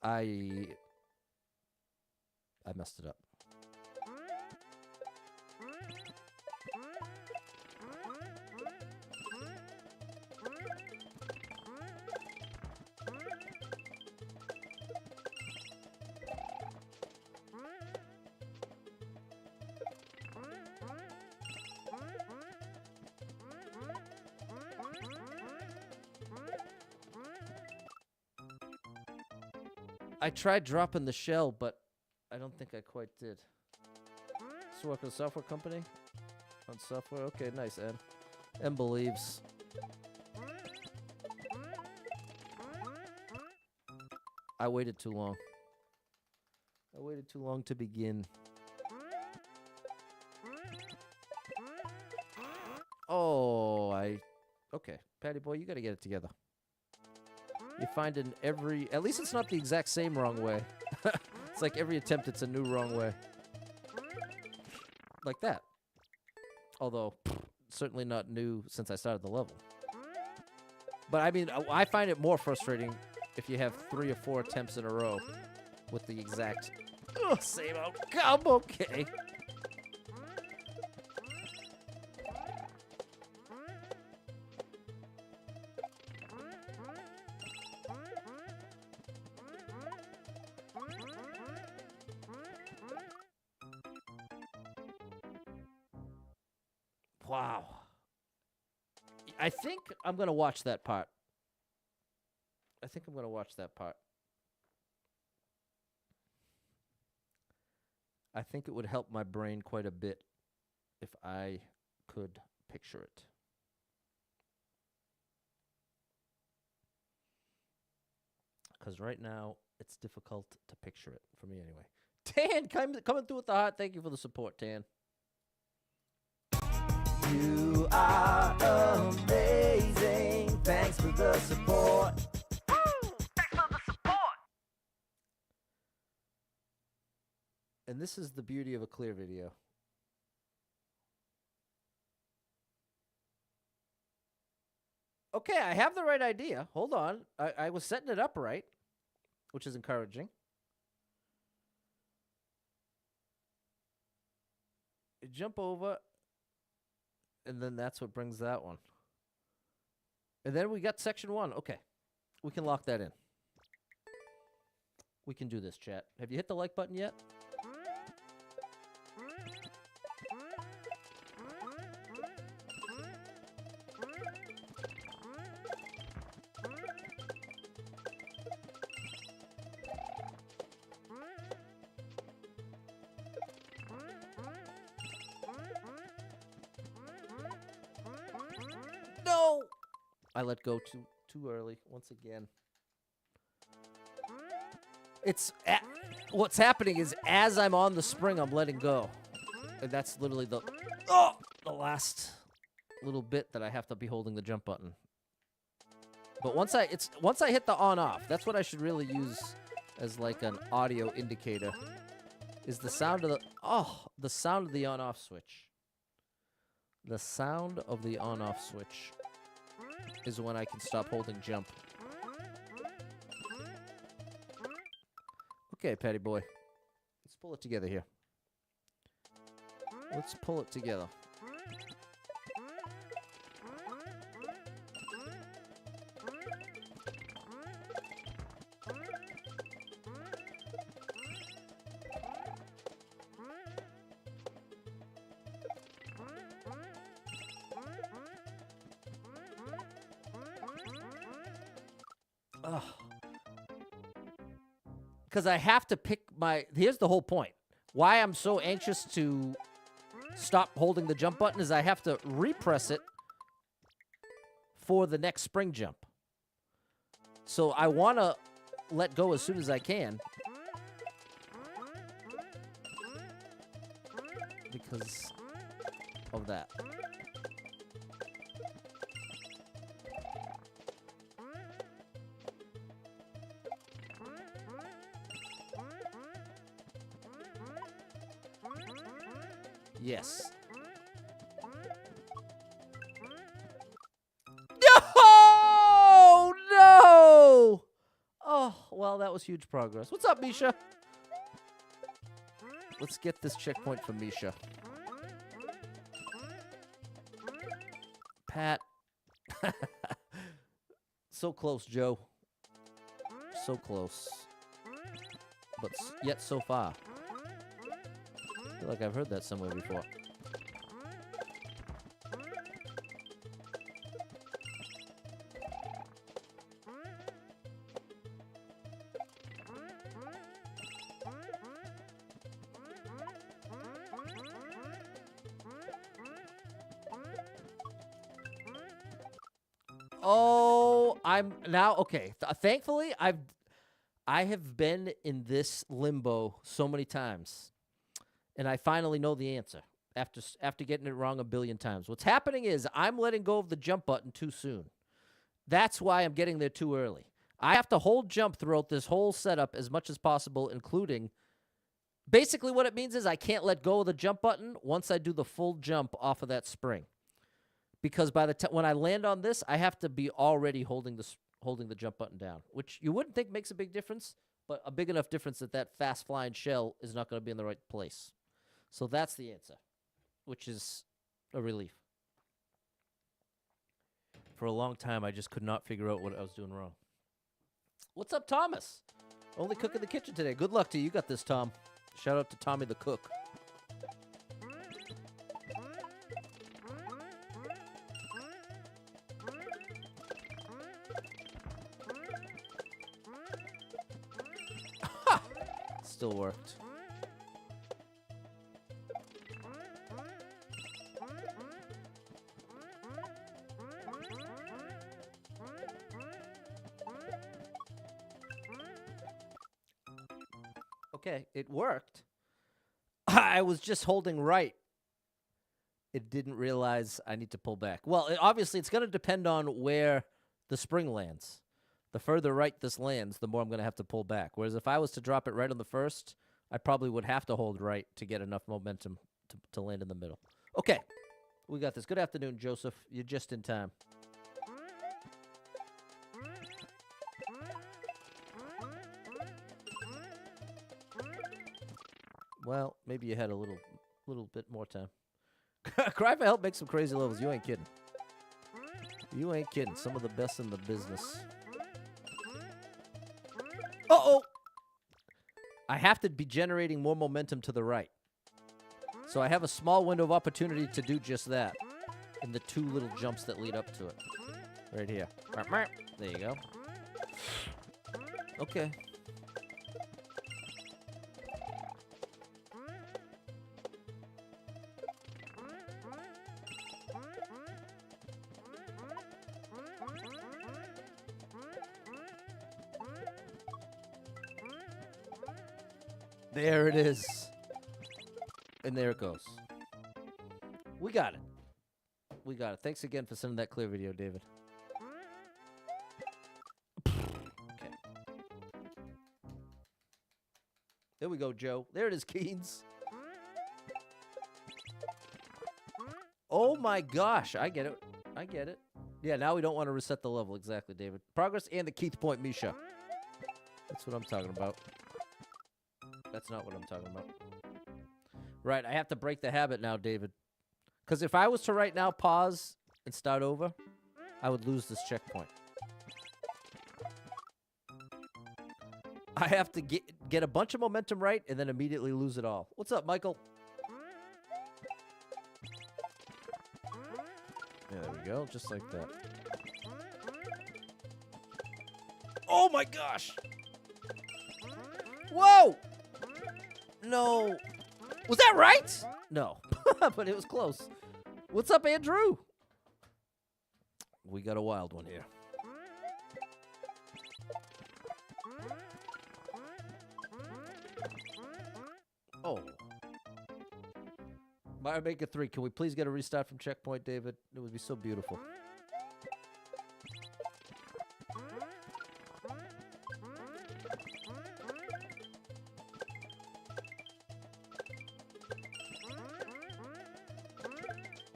I messed it up. I tried dropping the shell, but I don't think I quite did. So work with a software company? On software? Okay, nice, Ed. M believes. I waited too long. I waited too long to begin. Oh, Okay, Patty boy, you gotta get it together. You find in every... At least it's not the exact same wrong way. It's like every attempt, it's a new wrong way. Like that. Although, certainly not new since I started the level. But, I mean, I find it more frustrating if you have 3 or 4 attempts in a row with the exact... same outcome, okay. Wow. I think I'm going to watch that part. I think I'm going to watch that part. I think it would help my brain quite a bit if I could picture it. Because right now, it's difficult to picture it, for me anyway. Tan, coming through with the heart. Thank you for the support, Tan. You are amazing. Thanks for the support. Thanks for the support. And this is the beauty of a clear video. Okay, I have the right idea. Hold on. I was setting it up right, which is encouraging. You jump over, and then that's what brings that one. And then we got section 1. Okay. We can lock that in. We can do this, chat. Have you hit the like button yet? No! I let go too early once again. It's what's happening is as I'm on the spring, I'm letting go, and that's literally the last little bit that I have to be holding the jump button. But once I hit the on-off, that's what I should really use as like an audio indicator. Is the sound of the sound of the on-off switch. The sound of the on-off switch is when I can stop holding jump. Okay, Patty boy. Let's pull it together here. Let's pull it together. Because I have to pick my... Here's the whole point. Why I'm so anxious to stop holding the jump button is I have to repress it for the next spring jump. So I want to let go as soon as I can. Because of that. Yes. No! No! Oh, well, that was huge progress. What's up, Misha? Let's get this checkpoint for Misha. Pat. So close, Joe. So close. But yet so far. I feel like I've heard that somewhere before. Oh, I'm now okay. Thankfully, I have been in this limbo so many times, and I finally know the answer after getting it wrong a billion times. What's happening is I'm letting go of the jump button too soon. That's why I'm getting there too early. I have to hold jump throughout this whole setup as much as possible, including basically what it means is I can't let go of the jump button once I do the full jump off of that spring. Because by the time when I land on this, I have to be already holding the jump button down, which you wouldn't think makes a big difference, but a big enough difference that fast flying shell is not going to be in the right place. So that's the answer, which is a relief. For a long time, I just could not figure out what I was doing wrong. What's up, Thomas? Only cook in the kitchen today. Good luck to you. You got this, Tom. Shout out to Tommy the cook. Still worked. Okay, it worked. I was just holding right. It didn't realize I need to pull back. Well, obviously, it's going to depend on where the spring lands. The further right this lands, the more I'm going to have to pull back. Whereas if I was to drop it right on the first, I probably would have to hold right to get enough momentum to land in the middle. Okay, we got this. Good afternoon, Joseph. You're just in time. Well, maybe you had a little bit more time. Cry for help, make some crazy levels. You ain't kidding. You ain't kidding. Some of the best in the business. Uh-oh! I have to be generating more momentum to the right. So I have a small window of opportunity to do just that. In the two little jumps that lead up to it. Right here. There you go. Okay. There it is. And there it goes. We got it. We got it. Thanks again for sending that clear video, David. Okay. There we go, Joe. There it is, Keynes. Oh my gosh. I get it. I get it. Yeah, now we don't want to reset the level. Exactly, David. Progress and the Keith point, Misha. That's what I'm talking about. That's not what I'm talking about. Right, I have to break the habit now, David. Because if I was to right now pause and start over, I would lose this checkpoint. I have to get a bunch of momentum right and then immediately lose it all. What's up, Michael? Yeah, there we go, just like that. Oh my gosh! Whoa! No. Was that right? No. But it was close. What's up, Andrew? We got a wild one here. Oh. Mario Maker 3. Can we please get a restart from checkpoint, David? It would be so beautiful.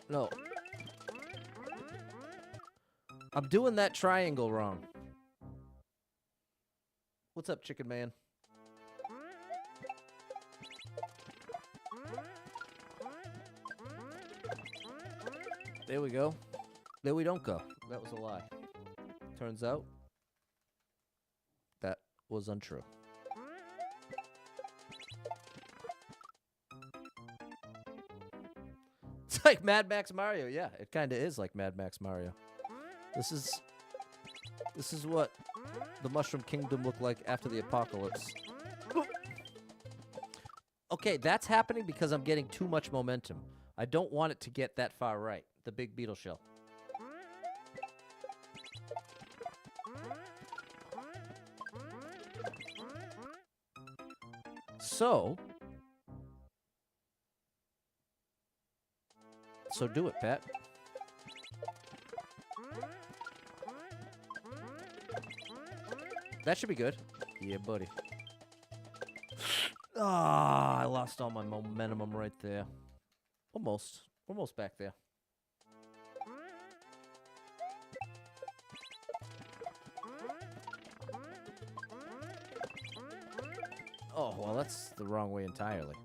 No. I'm doing that triangle wrong. What's up, Chicken Man? There we go. There we don't go. That was a lie. Turns out that was untrue. It's like Mad Max Mario. Yeah, it kind of is like Mad Max Mario. This is what the Mushroom Kingdom looked like after the apocalypse. Okay, that's happening because I'm getting too much momentum. I don't want it to get that far right. The big beetle shell. So do it, Pat. That should be good. Yeah, buddy. Ah, I lost all my momentum right there. Almost back there. Oh, well, that's the wrong way entirely.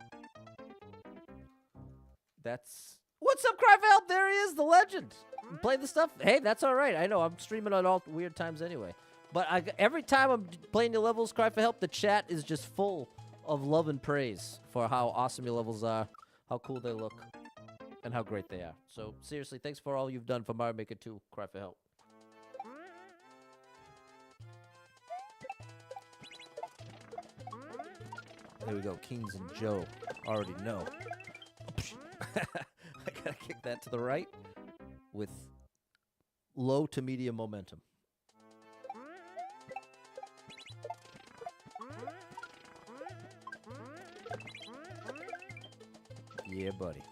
What's up, Cry for Help? There he is, the legend. Play the stuff. Hey, that's all right. I know, I'm streaming on all weird times anyway. But every time I'm playing the levels, Cry for Help, the chat is just full of love and praise for how awesome your levels are, how cool they look, and how great they are. So, seriously, thanks for all you've done for Mario Maker 2, Cry for Help. There we go. Kings and Joe already know. I gotta kick that to the right with low to medium momentum. Yeah, buddy.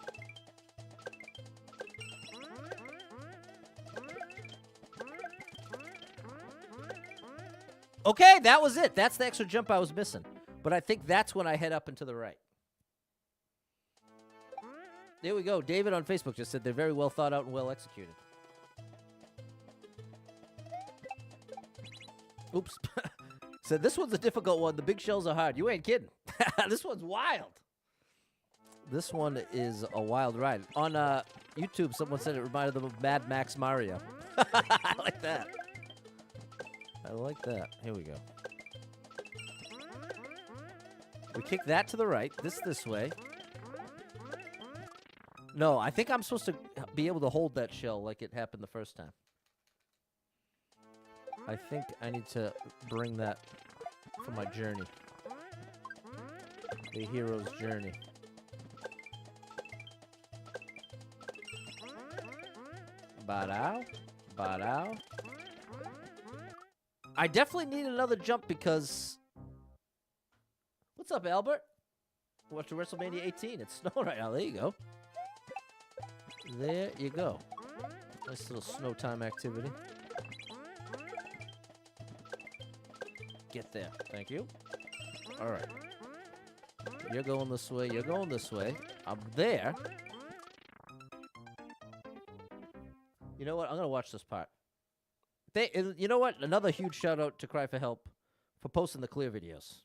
Okay, that was it. That's the extra jump I was missing. But I think that's when I head up and to the right. There we go. David on Facebook just said they're very well thought out and well executed. Oops. Said this one's a difficult one. The big shells are hard. You ain't kidding. This one's wild. This one is a wild ride. On YouTube, someone said it reminded them of Mad Max Mario. I like that. I like that. Here we go. We kick that to the right. This way. No, I think I'm supposed to be able to hold that shell like it happened the first time. I think I need to bring that for my journey. The hero's journey. Ba-dow. Ba-dow. I definitely need another jump because... What's up, Albert? Watch WrestleMania 18. It's snowing right now. There you go. There you go. Nice little snow time activity. Get there. Thank you. All right. You're going this way. You're going this way. I'm there. You know what? I'm going to watch this part. You know what? Another huge shout out to Cry for Help for posting the clear videos.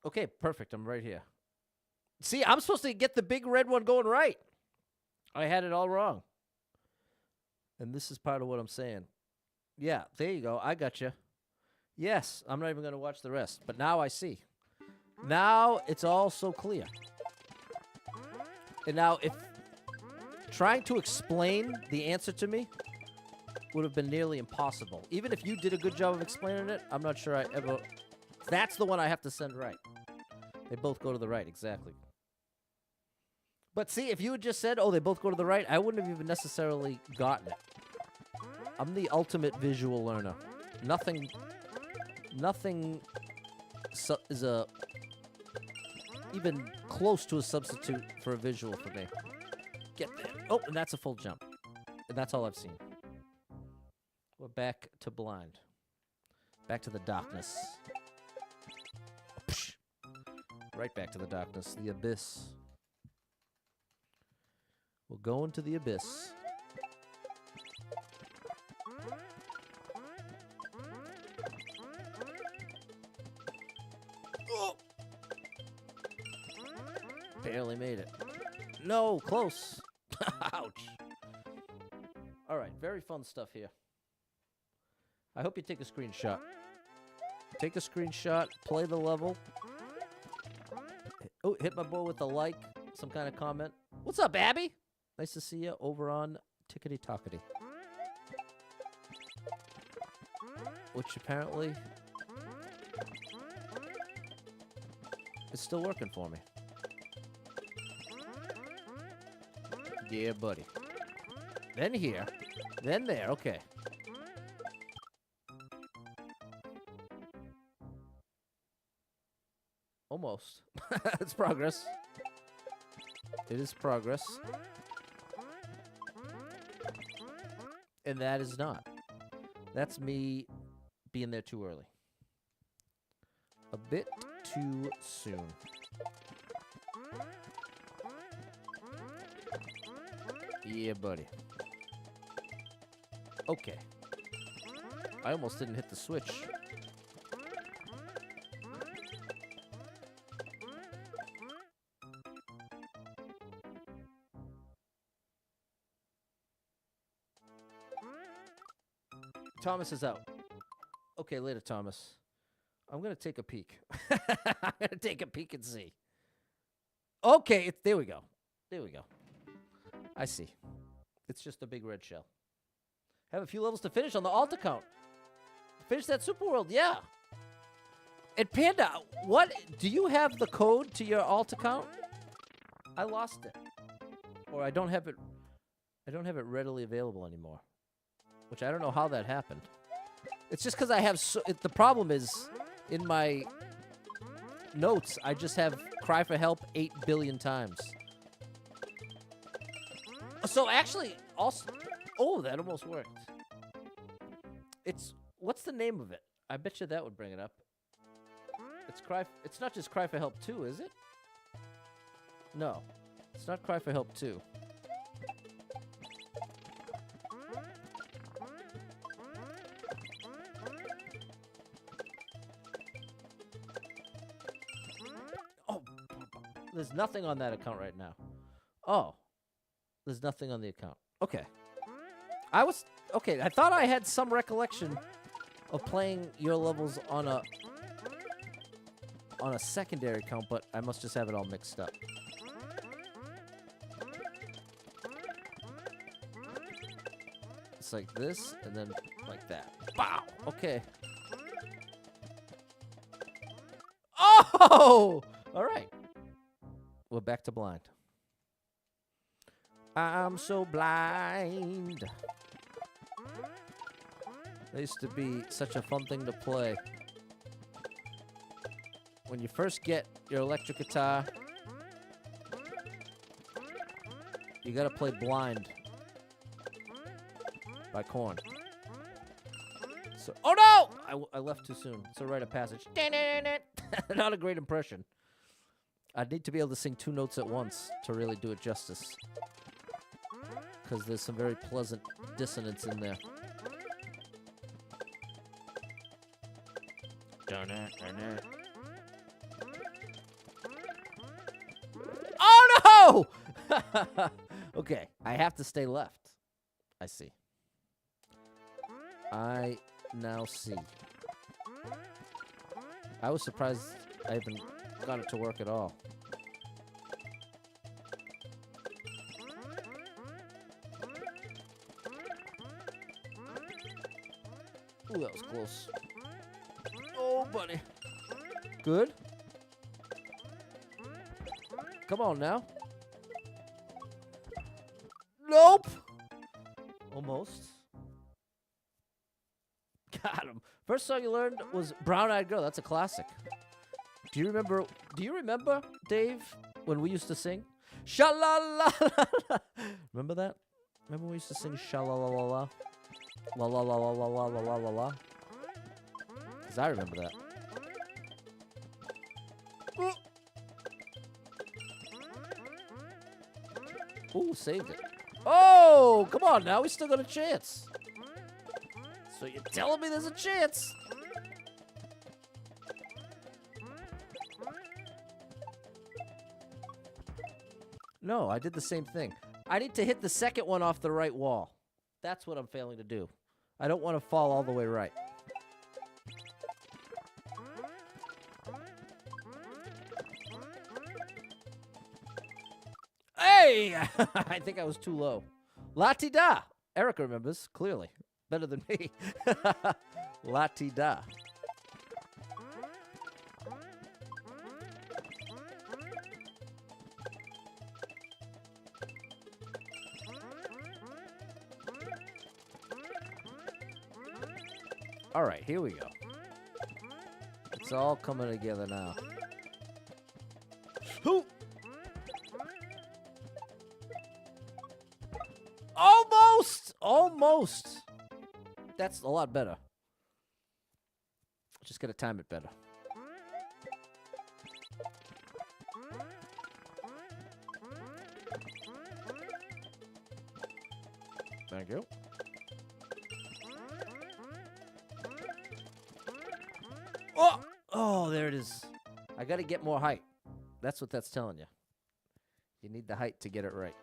Okay, perfect. I'm right here. See, I'm supposed to get the big red one going right. I had it all wrong. And this is part of what I'm saying. Yeah, there you go. I got you. Yes, I'm not even going to watch the rest. But now I see. Now it's all so clear. And now if trying to explain the answer to me would have been nearly impossible. Even if you did a good job of explaining it, I'm not sure I ever... That's the one I have to send right. They both go to the right, exactly. But see, if you had just said, oh, they both go to the right, I wouldn't have even necessarily gotten it. I'm the ultimate visual learner. Nothing is even close to a substitute for a visual for me. Get there. Oh, and that's a full jump. And that's all I've seen. We're back to blind. Back to the darkness. Psh. Right back to the darkness. The abyss. We'll go into the abyss. Oh! Barely made it. No, close. Ouch. All right, very fun stuff here. I hope you take a screenshot. Take a screenshot, play the level. Oh, hit my boy with a like, some kind of comment. What's up, Abby? Nice to see you over on Tickety Tockety. Which apparently is still working for me. Yeah, buddy. Then here. Then there. Okay. Almost. It's progress. It is progress. And that is not. That's me being there too early. A bit too soon. Yeah, buddy. Okay. I almost didn't hit the switch. Thomas is out. Okay, later, Thomas. I'm going to take a peek. I'm going to take a peek and see. Okay, there we go. There we go. I see. It's just a big red shell. Have a few levels to finish on the alt account. Finish that Super World, yeah. And Panda, what? Do you have the code to your alt account? I lost it. Or I don't have it readily available anymore. Which I don't know how that happened. It's just because I have the problem is, in my notes, I just have cry for help 8 billion times. So actually, also... Oh, that almost worked. What's the name of it? I bet you that would bring it up. It's not just Cry for Help 2, is it? No. It's not Cry for Help 2. Oh, there's nothing on that account right now. Oh. There's nothing on the account. Okay. I thought I had some recollection of playing your levels on a secondary account, but I must just have it all mixed up. It's like this, and then like that. Wow! Okay. Oh! Alright. We're back to blind. I'm so blind. That used to be such a fun thing to play. When you first get your electric guitar, you gotta play Blind by Korn. So, oh no! I left too soon. It's a rite of passage. Not a great impression. I'd need to be able to sing 2 notes at once to really do it justice. Because there's some very pleasant dissonance in there. Oh no! Okay, I have to stay left. I see. I now see. I was surprised I even got it to work at all. Ooh, that was close. Oh, buddy. Good. Come on now. Nope. Almost. Got him. First song you learned was Brown Eyed Girl. That's a classic. Do you remember, Dave, when we used to sing? Sha-la-la-la-la. Remember that? Remember when we used to sing sha-la-la-la-la? La-la-la-la-la-la-la-la-la-la? Because I remember that. Ooh, saved it. Oh, come on now. We still got a chance. So you're telling me there's a chance? No, I did the same thing. I need to hit the second one off the right wall. That's what I'm failing to do. I don't want to fall all the way right. Hey! I think I was too low. La-ti-da. Erica remembers, clearly. Better than me. La-ti-da. All right, here we go. It's all coming together now. Who? Almost! Almost! That's a lot better. Just gotta time it better. Thank you. Oh! Oh, there it is. I gotta get more height. That's what that's telling you. You need the height to get it right.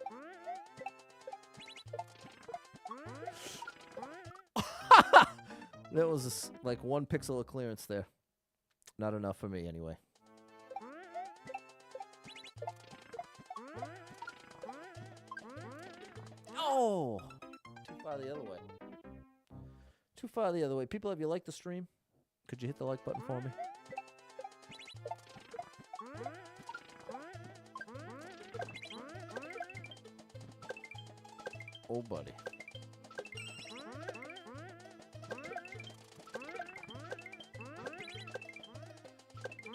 That was like 1 pixel of clearance there. Not enough for me, anyway. Oh! Too far the other way. Too far the other way. People, have you liked the stream? Could you hit the like button for me? Oh, buddy.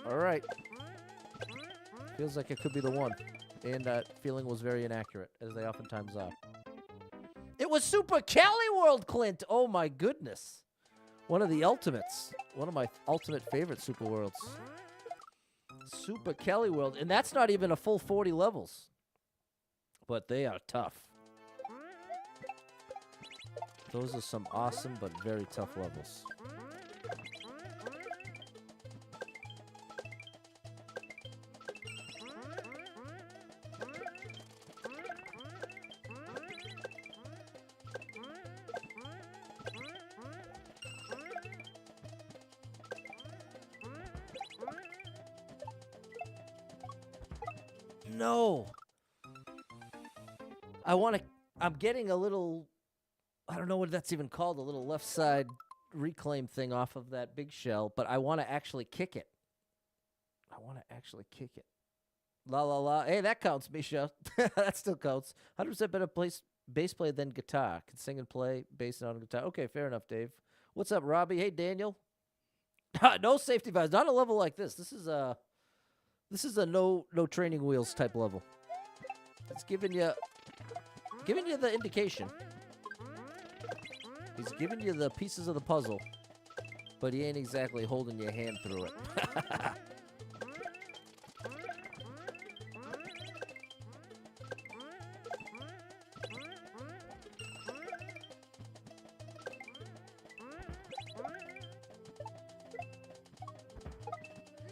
All right. Feels like it could be the one. And that feeling was very inaccurate, as they oftentimes are. It was Super Cali World, Clint! Oh, my goodness. One of the ultimates. One of my ultimate favorite Super Worlds. Super Cali World. And that's not even a full 40 levels. But they are tough. Those are some awesome but very tough levels. No. I'm getting a little, I don't know what that's even called, a little left side reclaim thing off of that big shell, but I want to actually kick it. La la la. Hey, that counts, Misha. That still counts. 100% better bass play than guitar. Can sing and play bass and on guitar. Okay, fair enough, Dave. What's up, Robbie? Hey, Daniel. No safety valves. Not a level like this. This is a no training wheels type level. It's giving you the indication. He's giving you the pieces of the puzzle, but he ain't exactly holding your hand through it.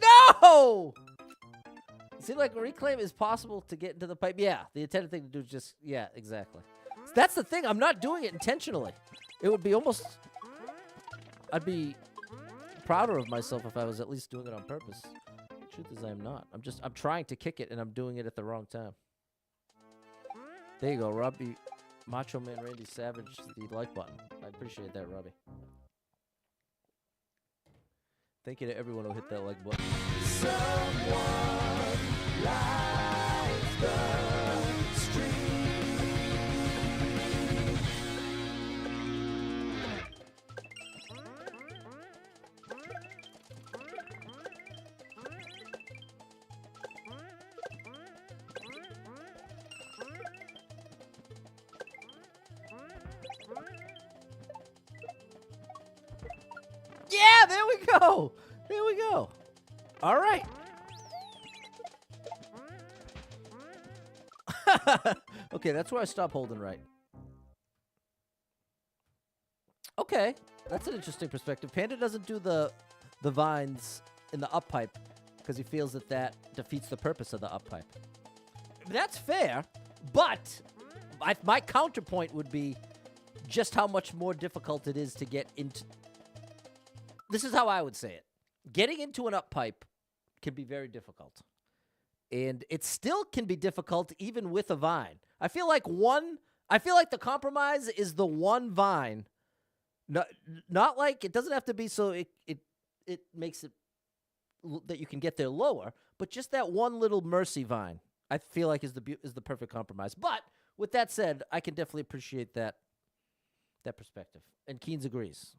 No! See, like, reclaim is possible to get into the pipe. Yeah, the intended thing to do is just, yeah, exactly. That's the thing. I'm not doing it intentionally. It would be almost, I'd be prouder of myself if I was at least doing it on purpose. The truth is I'm not. I'm trying to kick it, and I'm doing it at the wrong time. There you go, Robbie. Macho Man Randy Savage, the like button. I appreciate that, Robbie. Thank you to everyone who hit that like button. Someone likes the street. Yeah, there we go. There we go. All right. Okay, that's where I stop holding right. Okay, that's an interesting perspective. Panda doesn't do the vines in the up pipe because he feels that that defeats the purpose of the up pipe. That's fair, but my counterpoint would be just how much more difficult it is to get into. This is how I would say it. Getting into an up pipe can be very difficult. And it still can be difficult even with a vine. I feel like the compromise is the one vine. Not like it doesn't have to be so it makes it that you can get there lower, but just that one little mercy vine, I feel like is the perfect compromise. But with that said, I can definitely appreciate that perspective. And Keynes agrees.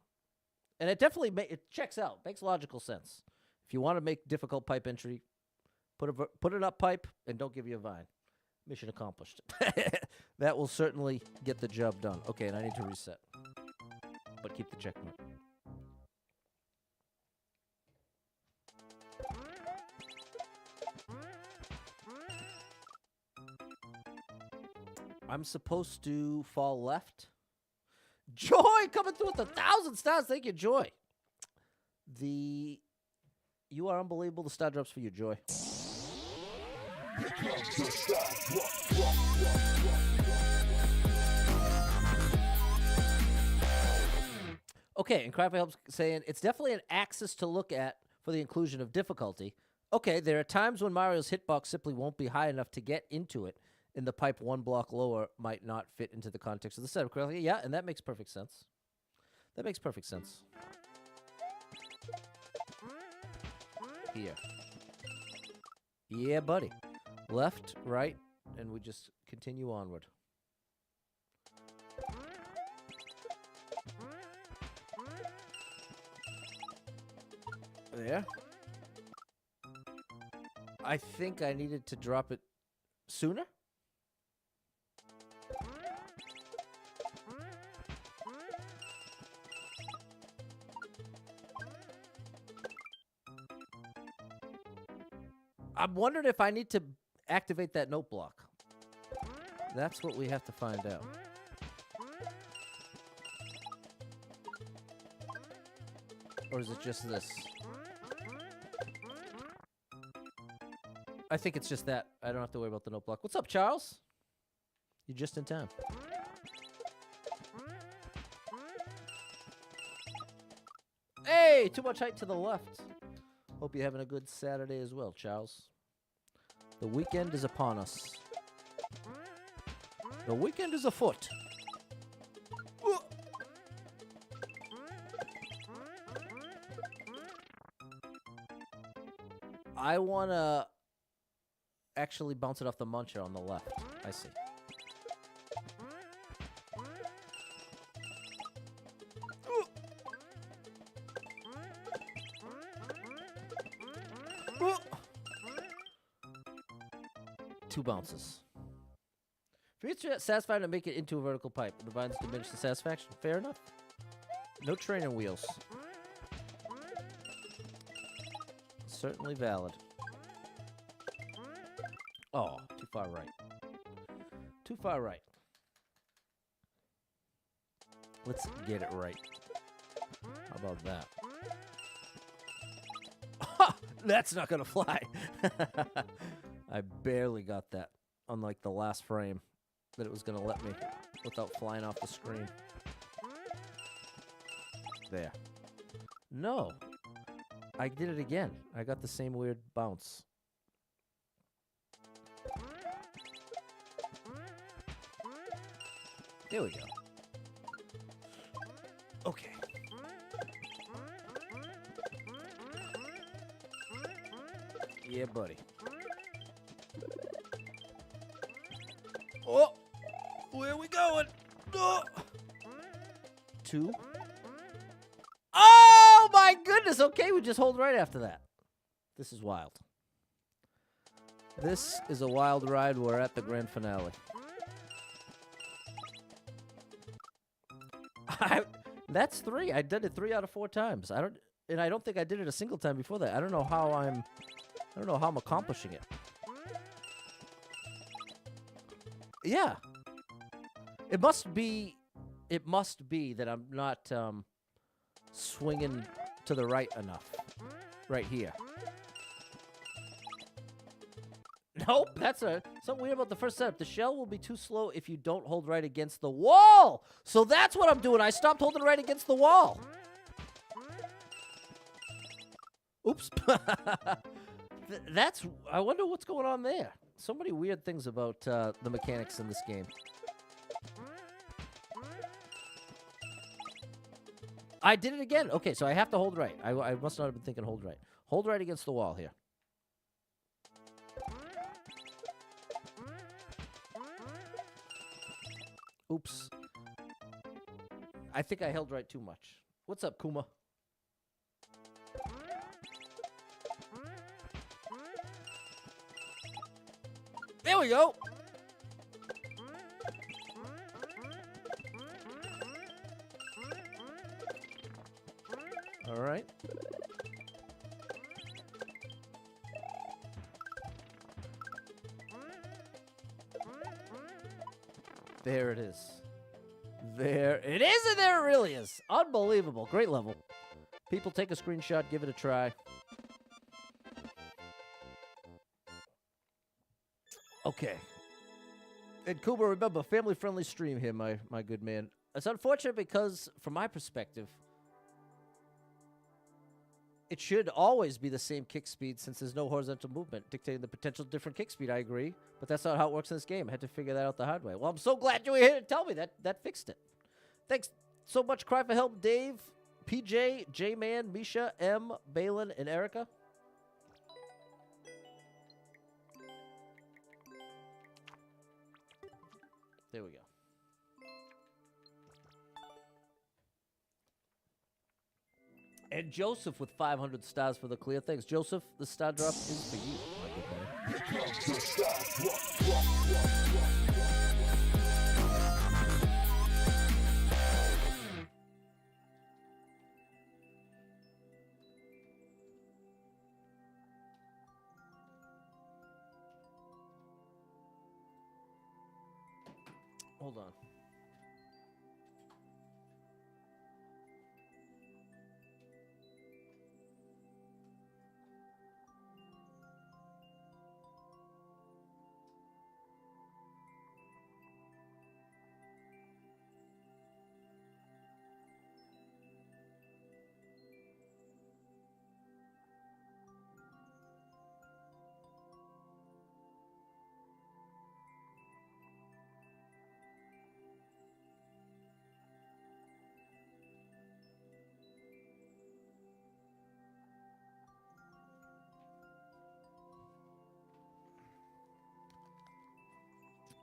And it definitely it checks out. Makes logical sense. If you want to make difficult pipe entry, put an up pipe and don't give you a vine. Mission accomplished. That will certainly get the job done. Okay, and I need to reset. But keep the check mark. I'm supposed to fall left. Joy coming through with 1,000 stars. Thank you, Joy. You are unbelievable. The star drops for you, Joy. Okay, and Cryfy helps saying it's definitely an axis to look at for the inclusion of difficulty. Okay, there are times when Mario's hitbox simply won't be high enough to get into it, and the pipe one block lower might not fit into the context of the setup correctly. Yeah, and that makes perfect sense. That makes perfect sense. Here. Yeah, buddy. Left, right, and we just continue onward. There. I think I needed to drop it sooner. I'm wondering if I need to activate that note block. That's what we have to find out. Or is it just this? I think it's just that. I don't have to worry about the note block. What's up, Charles? You're just in time. Hey, too much height to the left. Hope you're having a good Saturday as well, Charles. The weekend is upon us. The weekend is afoot. I want to actually bounce it off the muncher on the left. I see. Two bounces. For you to satisfy to make it into a vertical pipe, the vines diminish the satisfaction. Fair enough. No training wheels. Certainly valid. Oh, too far right. Too far right. Let's get it right. How about that? That's not gonna fly. I barely got that, unlike the last frame, that it was going to let me without flying off the screen. There. No. I did it again. I got the same weird bounce. There we go. Okay. Yeah, buddy. Oh! Where are we going? Oh. 2. Oh, my goodness. Okay, we just hold right after that. This is wild. This is a wild ride. We're at the grand finale. That's 3. I did it 3 out of 4 times. I don't think I did it a single time before that. I don't know how I'm accomplishing it. Yeah. It must be that I'm not swinging to the right enough right here. Nope, that's something weird about the first setup. The shell will be too slow if you don't hold right against the wall. So that's what I'm doing. I stopped holding right against the wall. Oops. I wonder what's going on there. So many weird things about the mechanics in this game. I did it again. Okay, so I have to hold right. I must not have been thinking hold right. Hold right against the wall here. Oops. I think I held right too much. What's up, Kuma? There we go. All right. There it is. There it is, and there it really is. Unbelievable. Great level. People, take a screenshot, give it a try. Okay. And Kuba, remember, family-friendly stream here, my good man. It's unfortunate because, from my perspective, it should always be the same kick speed since there's no horizontal movement dictating the potential different kick speed. I agree, but that's not how it works in this game. I had to figure that out the hard way. Well, I'm so glad you were here to tell me that fixed it. Thanks so much, Cry for Help, Dave, PJ, J-Man, Misha, M, Balin, and Erica. There we go. And Joseph with 500 stars for the clear. Thanks, Joseph. The star drop is for you, my good buddy. Hold on.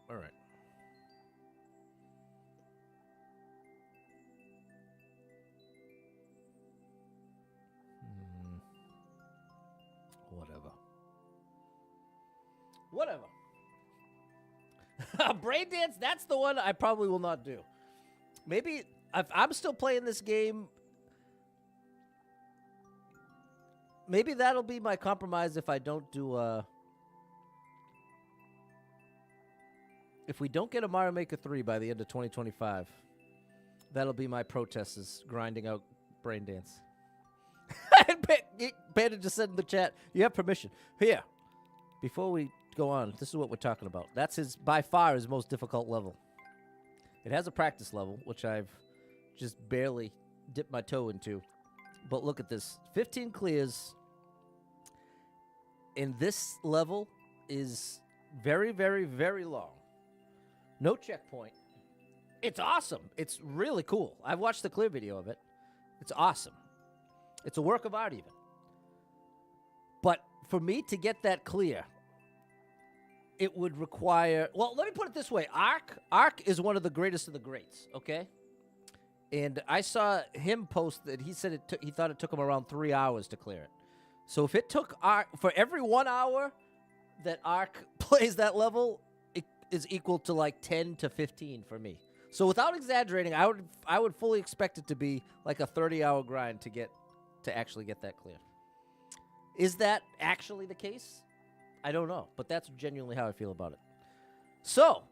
All right. Whatever. Brain dance, that's the one I probably will not do. Maybe if I'm still playing this game, maybe that'll be my compromise if I don't do if we don't get a Mario Maker 3 by the end of 2025, that'll be my protest, is grinding out Brain Dance. Panda just said in the chat, you have permission. Here, before we go on, this is what we're talking about. That's by far his most difficult level. It has a practice level, which I've just barely dipped my toe into. But look at this. 15 clears. And this level is very, very, very long. No checkpoint. It's awesome. It's really cool. I've watched the clear video of it. It's awesome. It's a work of art even. But for me to get that clear, it would require. Well, let me put it this way: Ark is one of the greatest of the greats. Okay, and I saw him post that he said he thought it took him around 3 hours to clear it. So if it took Ark for every 1 hour that Ark plays that level, it is equal to like 10 to 15 for me. So without exaggerating, I would fully expect it to be like a 30-hour grind to actually get that clear. Is that actually the case? I don't know, but that's genuinely how I feel about it. So,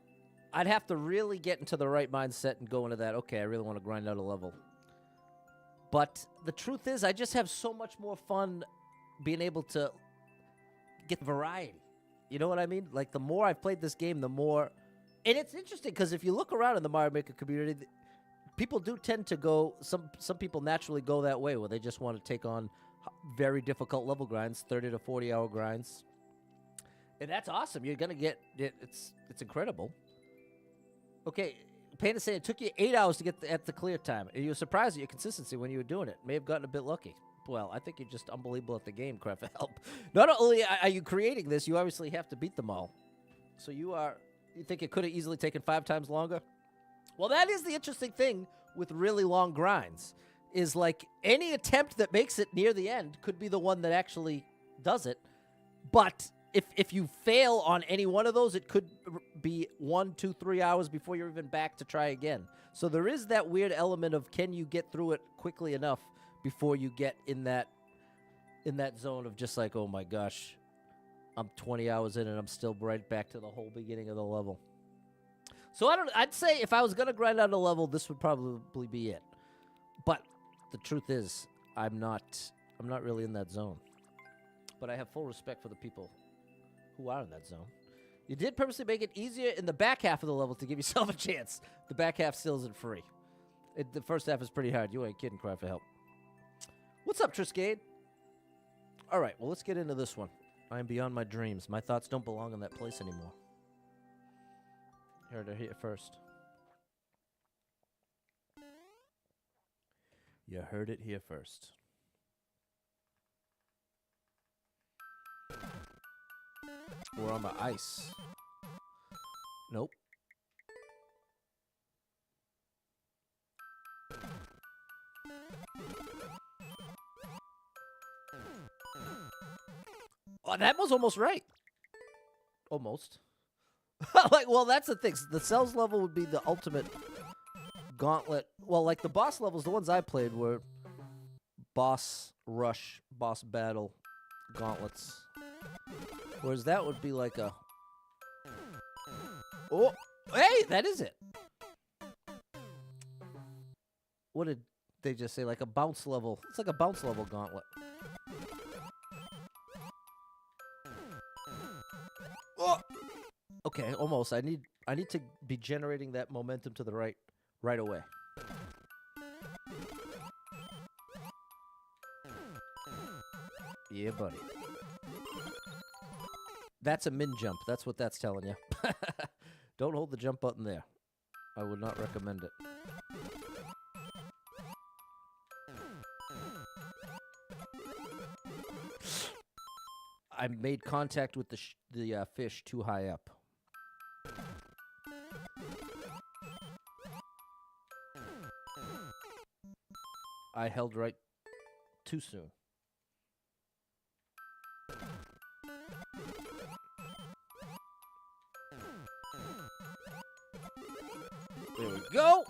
I'd have to really get into the right mindset and go into that, okay, I really want to grind out a level. But the truth is, I just have so much more fun being able to get variety. You know what I mean? Like, the more I've played this game, the more... And it's interesting, because if you look around in the Mario Maker community, people do tend to go... Some people naturally go that way, where they just want to take on very difficult level grinds, 30 to 40-hour grinds. And that's awesome. You're going to get it. It's incredible. Okay, Panda saying it took you 8 hours to get at the clear time. You were surprised at your consistency when you were doing it. May have gotten a bit lucky. Well, I think you're just unbelievable at the game, Cry for help. Not only are you creating this, you obviously have to beat them all. So you think it could have easily taken 5 times longer? Well, that is the interesting thing with really long grinds, is like any attempt that makes it near the end could be the one that actually does it. But if you fail on any one of those, it could be 1, 2, 3 hours before you're even back to try again. So there is that weird element of, can you get through it quickly enough before you get in that zone of just like, oh my gosh, I'm 20 hours in and I'm still right back to the whole beginning of the level. So I'd say if I was going to grind out a level, this would probably be it. But the truth is, I'm not really in that zone. But I have full respect for the people who are in that zone. You did purposely make it easier in the back half of the level to give yourself a chance. The back half still isn't free. The first half is pretty hard. You ain't kidding, Cry for help. What's up, Triscade? All right, well, let's get into this one. I am beyond my dreams. My thoughts don't belong in that place anymore. Heard it here first. You heard it here first. We're on the ice. Nope. Oh, that was almost right. Almost. Like, well, that's the thing. The cells level would be the ultimate gauntlet. Well, like the boss levels, the ones I played were boss rush, boss battle gauntlets. Whereas that would be like a... Oh, hey, that is it. What did they just say? Like a bounce level. It's like a bounce level gauntlet. Oh! Okay, almost. I need to be generating that momentum to the right away. Yeah, buddy. That's a min jump. That's what that's telling you. Don't hold the jump button there. I would not recommend it. I made contact with the fish too high up. I held right too soon. There we go.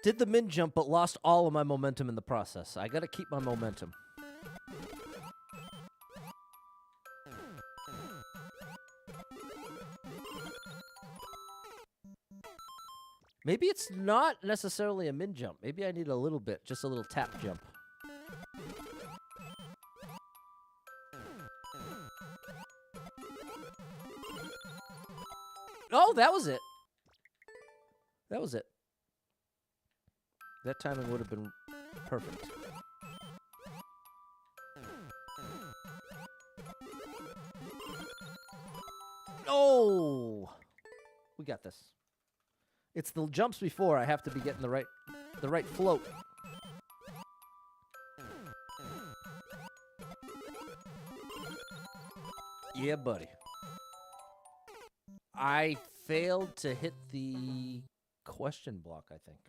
Did the min jump, but lost all of my momentum in the process. I gotta keep my momentum. Maybe it's not necessarily a min jump. Maybe I need a little bit, just a little tap jump. Oh, that was it. That was it. That timing would have been perfect. Oh! We got this. It's the jumps before I have to be getting the right float. Yeah, buddy. I failed to hit the question block, I think.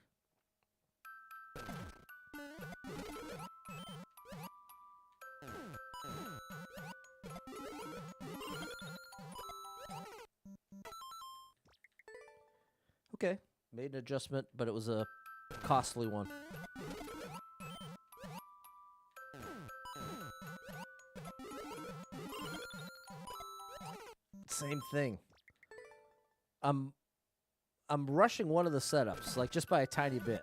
Okay. Made an adjustment, but it was a costly one. Same thing. I'm rushing one of the setups, like just by a tiny bit.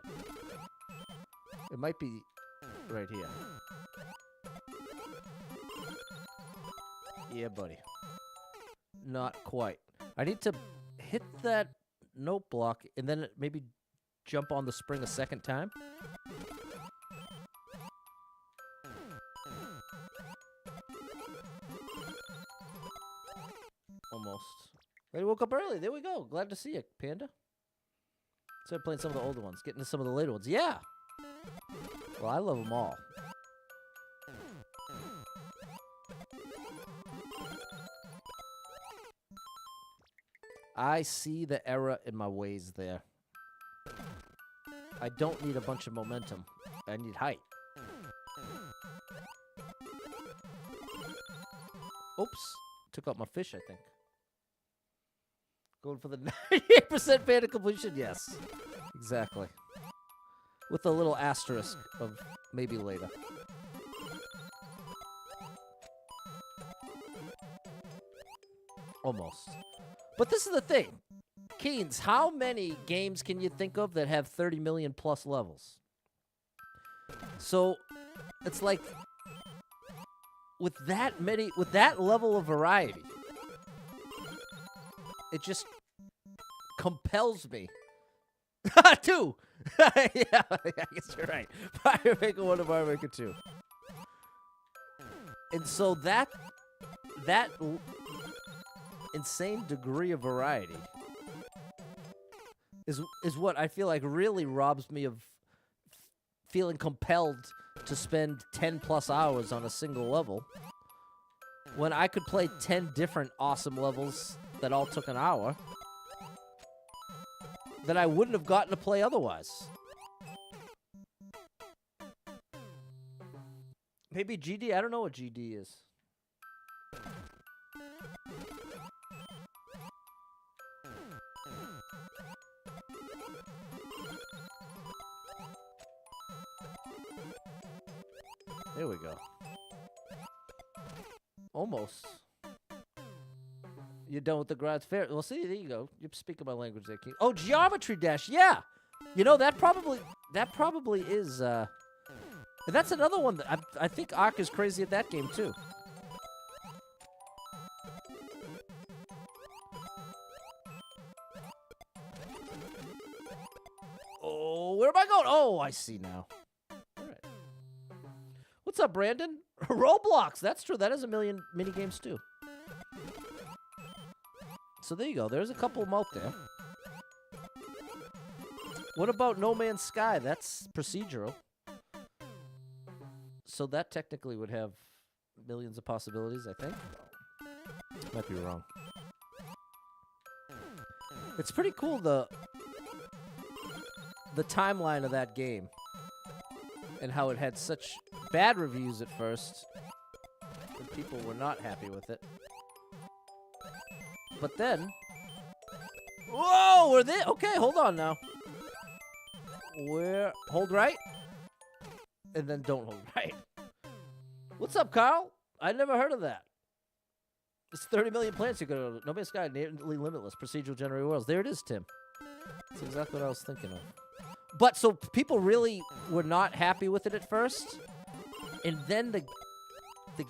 It might be right here. Yeah, buddy. Not quite. I need to hit that note block and then maybe jump on the spring a second time. Almost. I woke up early. There we go. Glad to see you, Panda. Started playing some of the older ones. Getting to some of the later ones. Yeah. Well, I love them all. I see the error in my ways there. I don't need a bunch of momentum. I need height. Oops. Took out my fish, I think. Going for the 98% Panda completion? Yes. Exactly. With a little asterisk of maybe later. Almost. But this is the thing. Keens, how many games can you think of that have 30 million plus levels? So, it's like, with that level of variety, it just compels me. Two! Yeah, I guess you're right. Mario Maker 1 and Mario Maker 2. And so that insane degree of variety is what I feel like really robs me of feeling compelled to spend 10 plus hours on a single level when I could play 10 different awesome levels that all took an hour that I wouldn't have gotten to play otherwise. Maybe GD? I don't know what GD is. There we go. Almost. You're done with the Graz Fair. Well, see, there you go. You're speaking my language there, King. Oh, Geometry Dash. Yeah. You know, that probably is, that's another one that I think Ark is crazy at that game, too. Oh, where am I going? Oh, I see now. All right. What's up, Brandon? Roblox. That's true. That is a million mini games, too. So there you go. There's a couple of them out there. What about No Man's Sky? That's procedural. So that technically would have millions of possibilities, I think. Might be wrong. It's pretty cool, the timeline of that game. And how it had such bad reviews at first. And people were not happy with it. But then... Whoa! We're there! Okay, hold on now. Hold right. And then don't hold right. What's up, Carl? I never heard of that. It's 30 million planets you go to. No Man's Sky, nearly limitless, procedural generated worlds. There it is, Tim. That's exactly what I was thinking of. But, so, people really were not happy with it at first. And then the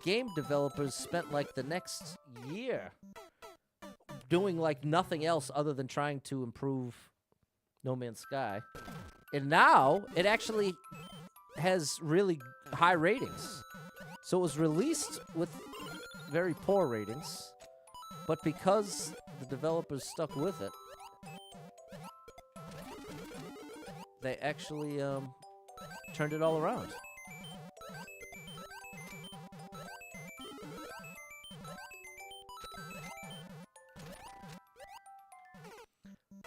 game developers spent, like, the next year doing, like, nothing else other than trying to improve No Man's Sky. And now, it actually has really high ratings. So it was released with very poor ratings, but because the developers stuck with it, they actually turned it all around.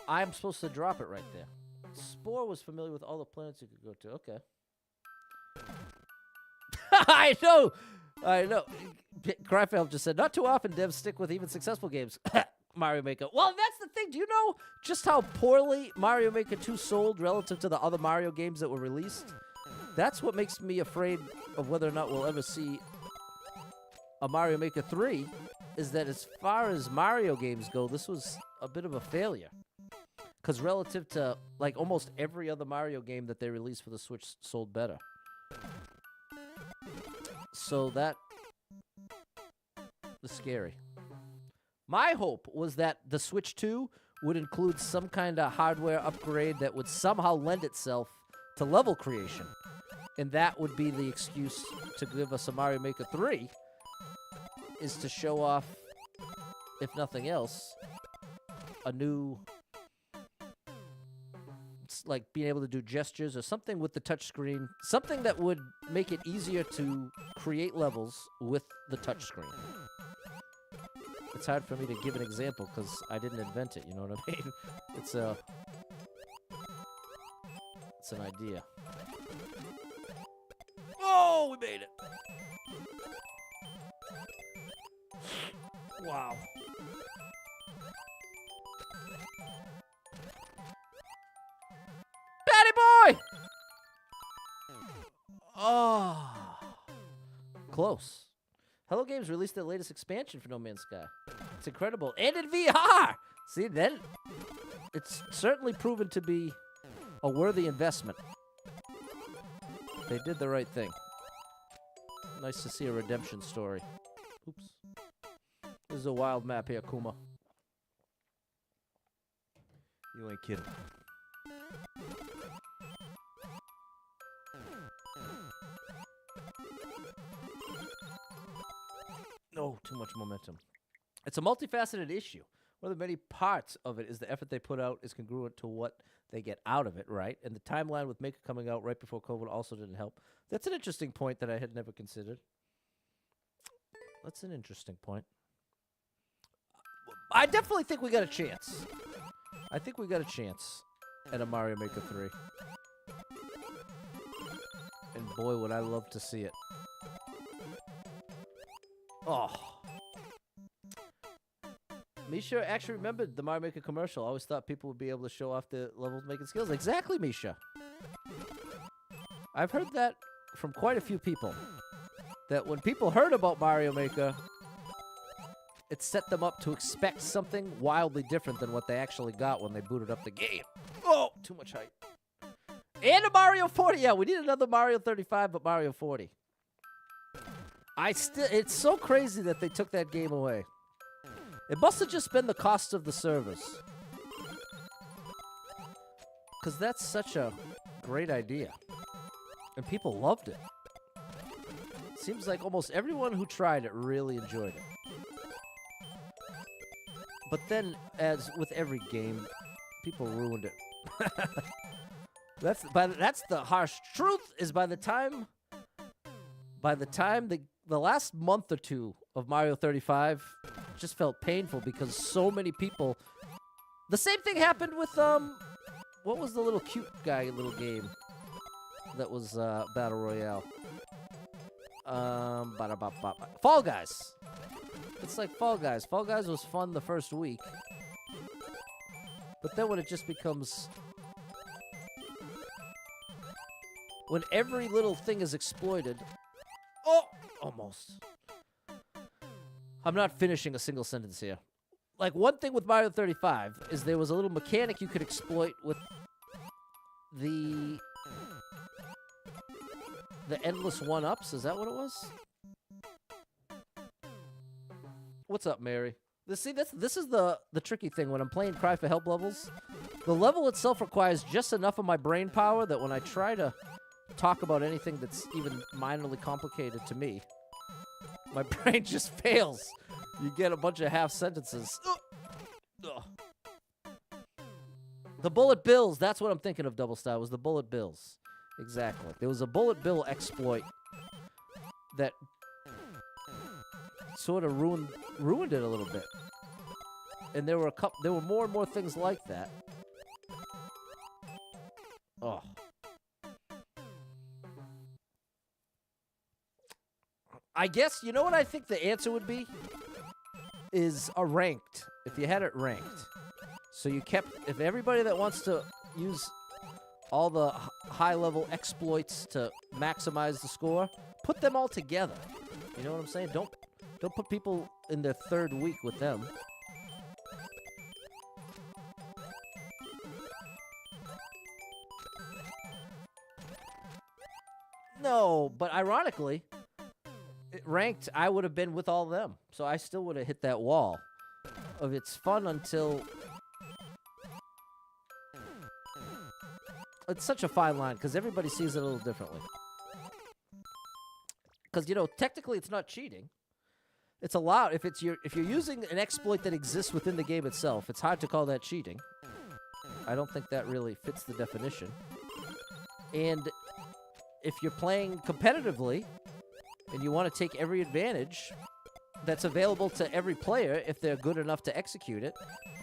I'm supposed to drop it right there. Spore was familiar with all the planets you could go to. Okay. I know. Cryfield just said, not too often devs stick with even successful games. Mario Maker. Well, that's the thing. Do you know just how poorly Mario Maker 2 sold relative to the other Mario games that were released? That's what makes me afraid of whether or not we'll ever see a Mario Maker 3, is that as far as Mario games go, this was a bit of a failure. Because relative to, like, almost every other Mario game that they released for the Switch sold better. So that was scary. My hope was that the Switch 2 would include some kind of hardware upgrade that would somehow lend itself to level creation. And that would be the excuse to give us a Mario Maker 3, is to show off, if nothing else, a new, like being able to do gestures or something with the touchscreen, something that would make it easier to create levels with the touchscreen. It's hard for me to give an example because I didn't invent it, you know what I mean? It's an idea. Oh, we made it. Wow. Patty boy! Oh. Close. Hello Games released their latest expansion for No Man's Sky. It's incredible. And in VR! See, then it's certainly proven to be a worthy investment. They did the right thing. Nice to see a redemption story. Oops. This is a wild map here, Kuma. You ain't kidding. No, too much momentum. It's a multifaceted issue. One of the many parts of it is the effort they put out is congruent to what they get out of it, right? And the timeline with Maker coming out right before COVID also didn't help. That's an interesting point that I had never considered. That's an interesting point. I definitely think we got a chance. I think we got a chance at a Mario Maker 3. And boy, would I love to see it. Oh. Misha actually remembered the Mario Maker commercial. I always thought people would be able to show off their levels making skills. Exactly, Misha. I've heard that from quite a few people. That when people heard about Mario Maker, it set them up to expect something wildly different than what they actually got when they booted up the game. Oh, too much hype. And a Mario 40. Yeah, we need another Mario 35, but Mario 40. It's so crazy that they took that game away. It must have just been the cost of the servers. Because that's such a great idea. And people loved it. Seems like almost everyone who tried it really enjoyed it. But then, as with every game, people ruined it. That's the harsh truth, is by the time the last month or two of Mario 35 just felt painful because so many people. The same thing happened with what was the little cute guy little game that was Battle Royale? Fall Guys. It's like Fall Guys. Fall Guys was fun the first week, but then when it just becomes, when every little thing is exploited. Oh, almost. I'm not finishing a single sentence here. Like, one thing with Mario 35 is there was a little mechanic you could exploit with the endless one-ups. Is that what it was? What's up, Mary? This is the tricky thing when I'm playing Cry for Help levels. The level itself requires just enough of my brain power that when I try to talk about anything that's even minorly complicated to me, my brain just fails. You get a bunch of half sentences. Ugh. The bullet bills, that's what I'm thinking of, Double Star, was the bullet bills. Exactly. There was a bullet bill exploit that sort of ruined it a little bit. And there were there were more and more things like that. Oh. I guess, you know what I think the answer would be? Is a ranked. If you had it ranked. So you kept, if everybody that wants to use all the high-level exploits to maximize the score, put them all together. You know what I'm saying? Don't put people in their third week with them. No, but ironically, it ranked, I would have been with all of them. So I still would have hit that wall of it's fun until... It's such a fine line because everybody sees it a little differently. Because, you know, technically it's not cheating. It's allowed. If you're using an exploit that exists within the game itself, it's hard to call that cheating. I don't think that really fits the definition. And if you're playing competitively and you want to take every advantage that's available to every player if they're good enough to execute it,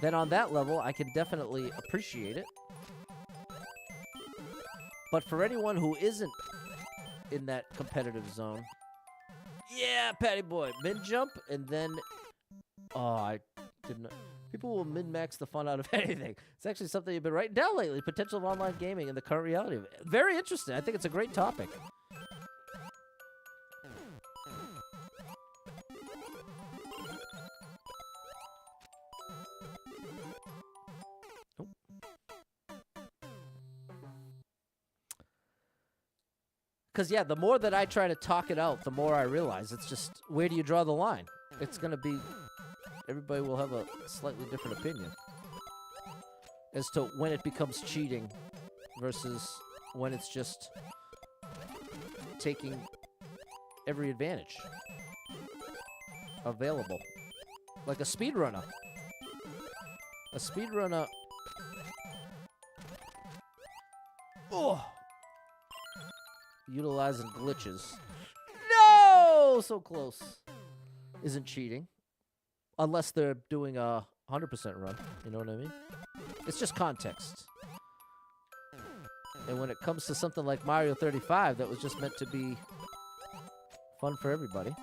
then on that level, I can definitely appreciate it. But for anyone who isn't in that competitive zone, yeah, Patty Boy, mid-jump, and then, oh, I didn't, people will min-max the fun out of anything. It's actually something you've been writing down lately, potential of online gaming and the current reality of it. Very interesting. I think it's a great topic. Because, yeah, the more that I try to talk it out, the more I realize it's just, where do you draw the line? It's going to be, everybody will have a slightly different opinion as to when it becomes cheating versus when it's just taking every advantage available. Like a speedrunner. A speedrunner... Oh! Utilizing glitches. No! So close. Isn't cheating. Unless they're doing a 100% run. You know what I mean? It's just context. And when it comes to something like Mario 35, that was just meant to be fun for everybody.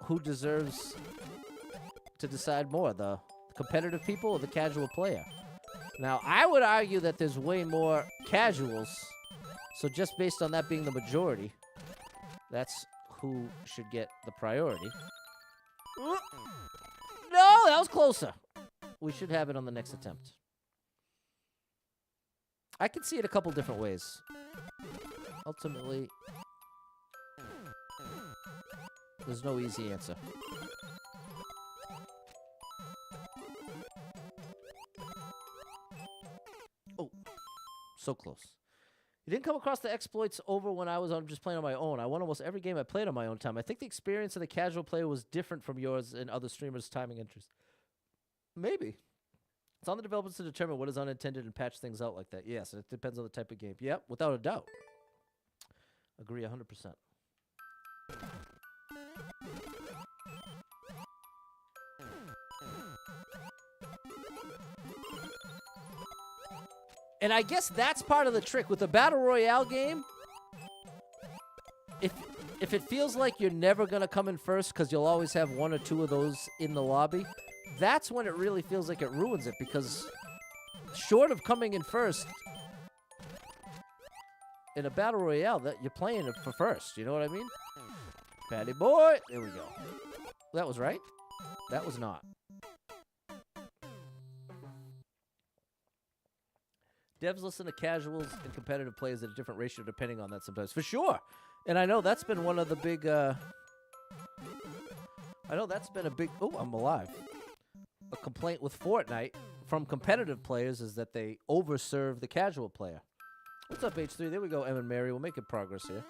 Who deserves to decide more? The competitive people or the casual player? Now, I would argue that there's way more casuals, so just based on that being the majority, that's who should get the priority. No, that was closer. We should have it on the next attempt. I can see it a couple different ways. Ultimately, there's no easy answer. Oh, so close. You didn't come across the exploits over when I was just playing on my own. I won almost every game I played on my own time. I think the experience of the casual player was different from yours and other streamers' timing interest. Maybe. It's on the developers to determine what is unintended and patch things out like that. Yes, it depends on the type of game. Yep, without a doubt. Agree 100%. And I guess that's part of the trick with a battle royale game. If it feels like you're never going to come in first because you'll always have one or two of those in the lobby, that's when it really feels like it ruins it, because short of coming in first in a battle royale, that you're playing it for first. You know what I mean? Patty boy. There we go. That was right. That was not. Devs listen to casuals and competitive players at a different ratio depending on that sometimes. For sure. And I know that's been one of the big... I know that's been a big... Oh, I'm alive. A complaint with Fortnite from competitive players is that they overserve the casual player. What's up, H3? There we go, Em and Mary. We're making progress here.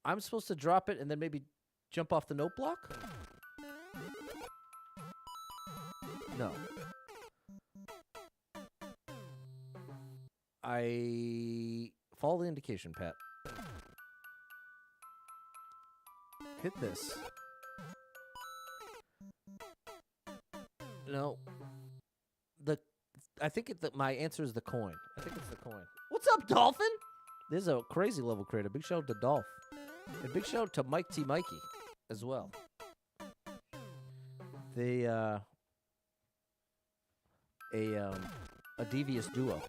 I'm supposed to drop it and then maybe jump off the note block? No. I follow the indication, Pat. Hit this. No. I think my answer is the coin. I think it's the coin. What's up, Dolphin? There's a crazy level creator. Big shout out to Dolph. And big shout out to Mike T. Mikey as well. They, a devious duo.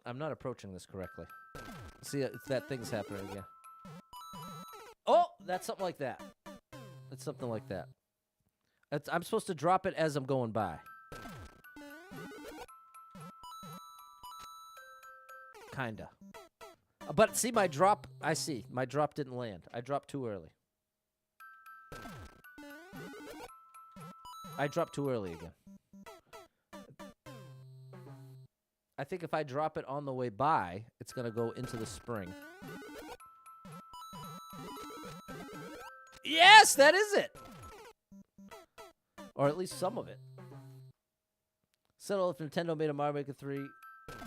I'm not approaching this correctly. See, that thing's happening again. Oh, that's something like that. It's something like that. I'm supposed to drop it as I'm going by. Kinda. But see, my drop, my drop didn't land. I dropped too early. I dropped too early again. I think if I drop it on the way by, it's going to go into the spring. Yes, that is it. Or at least some of it. Settle if Nintendo made a Mario Maker 3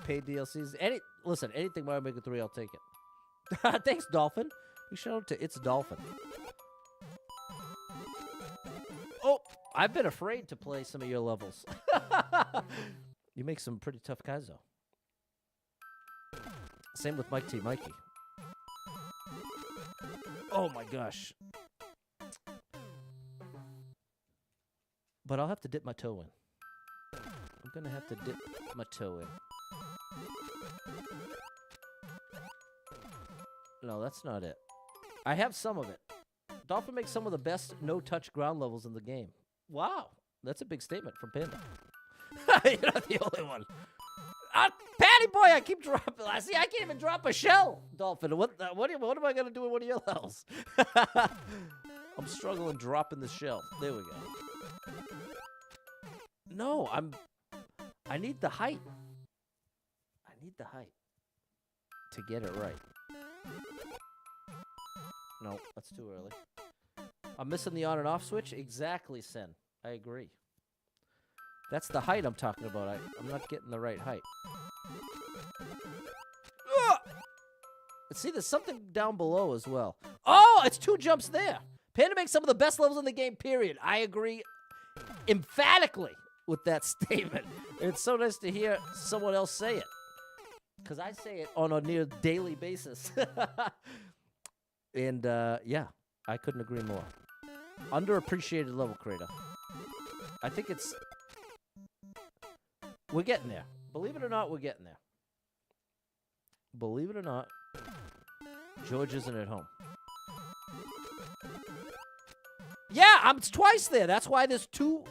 paid DLCs. Listen, anything Mario Maker 3, I'll take it. Thanks, Dolphin. We shout out to It's Dolphin. Oh, I've been afraid to play some of your levels. You make some pretty tough guys, though. Same with Mike T. Mikey. Oh, my gosh. But I'll have to dip my toe in. I'm going to have to dip my toe in. No, that's not it. I have some of it. Dolphin makes some of the best no-touch ground levels in the game. Wow. That's a big statement from Panda. You're not the only one. Patty boy, I keep dropping. I see, I can't even drop a shell, Dolphin. What am I going to do with one of your levels? I'm struggling dropping the shell. There we go. No, I need the height. I need the height to get it right. No, that's too early. I'm missing the on and off switch? Exactly, Sen. I agree. That's the height I'm talking about. I'm not getting the right height. See, there's something down below as well. Oh, it's 2 jumps there. Panda makes some of the best levels in the game, period. I agree emphatically with that statement. It's so nice to hear someone else say it. Because I say it on a near daily basis. And, yeah, I couldn't agree more. Underappreciated level creator. I think it's... We're getting there. Believe it or not, we're getting there. Believe it or not, George isn't at home. Yeah, I'm twice there. That's why there's 2.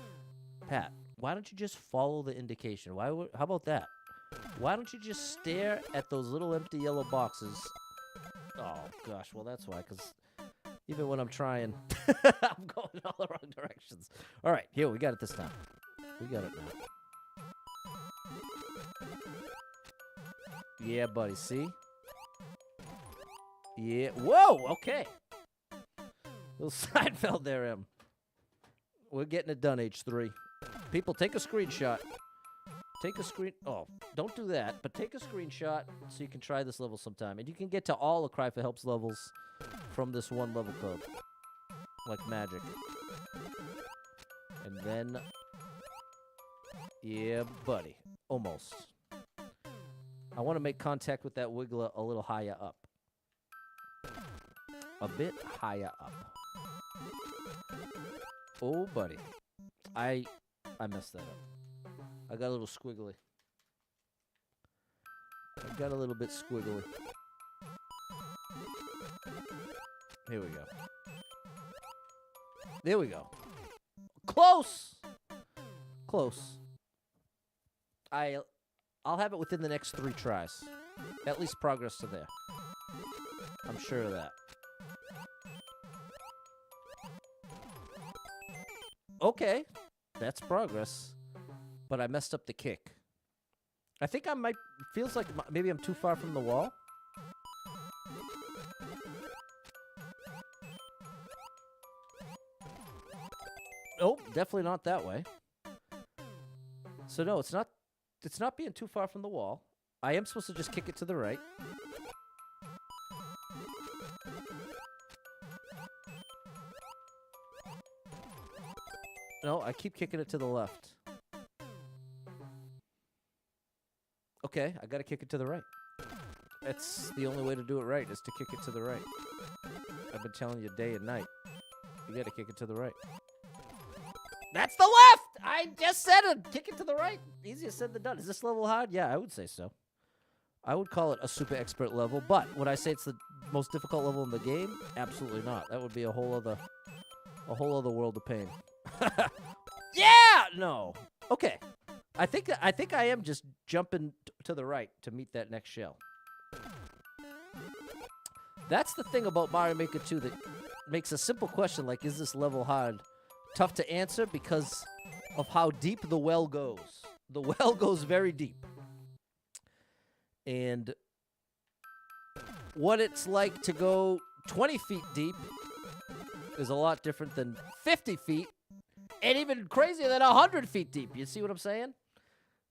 Pat, why don't you just follow the indication? How about that? Why don't you just stare at those little empty yellow boxes? Oh, gosh. Well, that's why, because even when I'm trying, I'm going in all the wrong directions. All right, here, we got it this time. We got it now. Yeah, buddy, see? Yeah. Whoa, okay. Little Seinfeld there, Em. We're getting it done, H3. People, take a screenshot. Take a screen... Oh, don't do that, but take a screenshot so you can try this level sometime. And you can get to all the Cry for Helps levels from this one level code. Like magic. And then... Yeah, buddy. Almost. I want to make contact with that wiggler a little higher up. A bit higher up. Oh, buddy. I messed that up. I got a little squiggly. I got a little bit squiggly. Here we go. There we go. Close! Close. I'll have it within the next 3 tries. At least progress to there. I'm sure of that. Okay. That's progress. But I messed up the kick. I think I might... Feels like maybe I'm too far from the wall. Nope, definitely not that way. So no, it's not being too far from the wall. I am supposed to just kick it to the right. No, I keep kicking it to the left. Okay, I gotta kick it to the right. That's the only way to do it right, is to kick it to the right. I've been telling you day and night. You gotta kick it to the right. That's the left! I just said it! Kick it to the right. Easier said than done. Is this level hard? Yeah, I would say so. I would call it a super expert level, but would I say it's the most difficult level in the game? Absolutely not. That would be a whole other world of pain. Yeah! No. Okay. I think I am just jumping to the right to meet that next shell. That's the thing about Mario Maker 2 that makes a simple question like, is this level hard, tough to answer because of how deep the well goes. The well goes very deep. And what it's like to go 20 feet deep is a lot different than 50 feet, and even crazier than 100 feet deep. You see what I'm saying?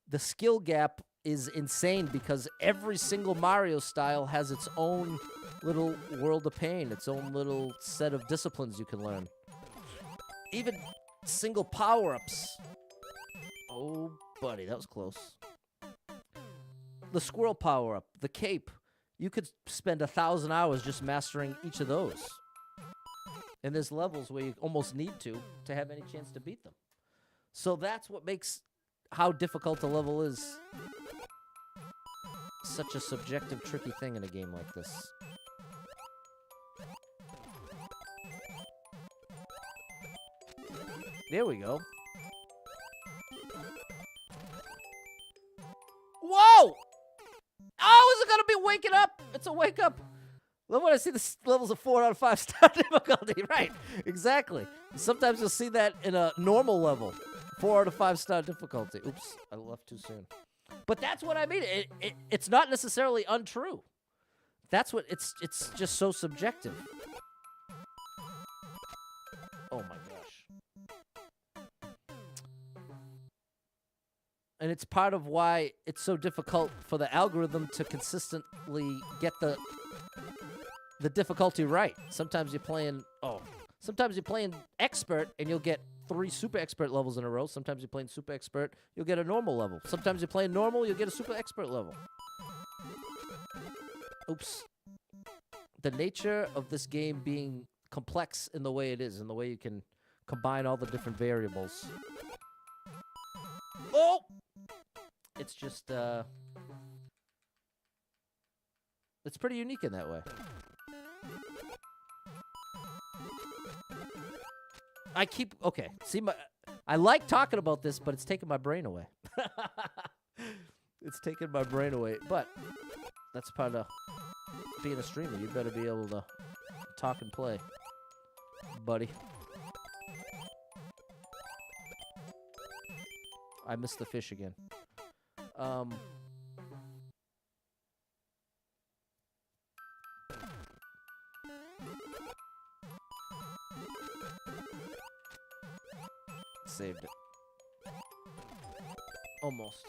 The skill gap is insane because every single Mario style has its own little world of pain, its own little set of disciplines you can learn. Even single power-ups. Oh, buddy, that was close. The squirrel power-up, the cape. You could spend 1,000 hours just mastering each of those. And there's levels where you almost need to have any chance to beat them. So that's what makes how difficult a level is such a subjective, tricky thing in a game like this. There we go. Whoa! Oh, is it gonna be waking up? It's a wake up. Love when I see the levels of 4 out of 5 star difficulty. Right, exactly. Sometimes you'll see that in a normal level. 4 out of 5 star difficulty. Oops, I left too soon. But that's what I mean. It's not necessarily untrue. That's what it's just so subjective. Oh my gosh. And it's part of why it's so difficult for the algorithm to consistently get the difficulty right. Sometimes you're playing expert and you'll get 3 super expert levels in a row. Sometimes you're playing super expert, you'll get a normal level. Sometimes you're playing normal, you'll get a super expert level. Oops. The nature of this game being complex in the way it is, in the way you can combine all the different variables. Oh! It's just, it's pretty unique in that way. Okay, see, I like talking about this, but it's taking my brain away. It's taking my brain away, but that's part of being a streamer. You better be able to talk and play, buddy. I missed the fish again. Saved it. Almost.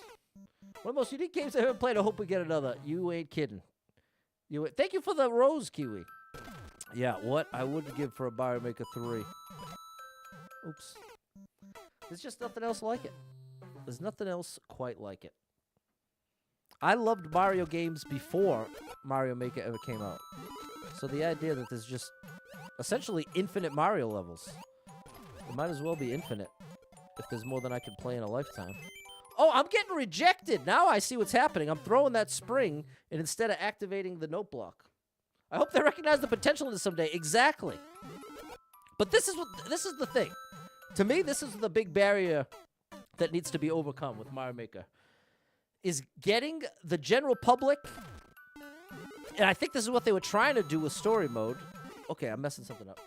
One of the most unique games I've ever played. I hope we get another. You ain't kidding. Thank you for the rose, Kiwi. Yeah, what I wouldn't give for a Mario Maker 3. Oops. There's just nothing else like it. There's nothing else quite like it. I loved Mario games before Mario Maker ever came out. So the idea that there's just essentially infinite Mario levels. It might as well be infinite if there's more than I can play in a lifetime. Oh, I'm getting rejected. Now I see what's happening. I'm throwing that spring, and instead of activating the note block. I hope they recognize the potential in this someday. Exactly. But this is the thing. To me, this is the big barrier that needs to be overcome with Mario Maker. Is getting the general public, and I think this is what they were trying to do with story mode. Okay, I'm messing something up.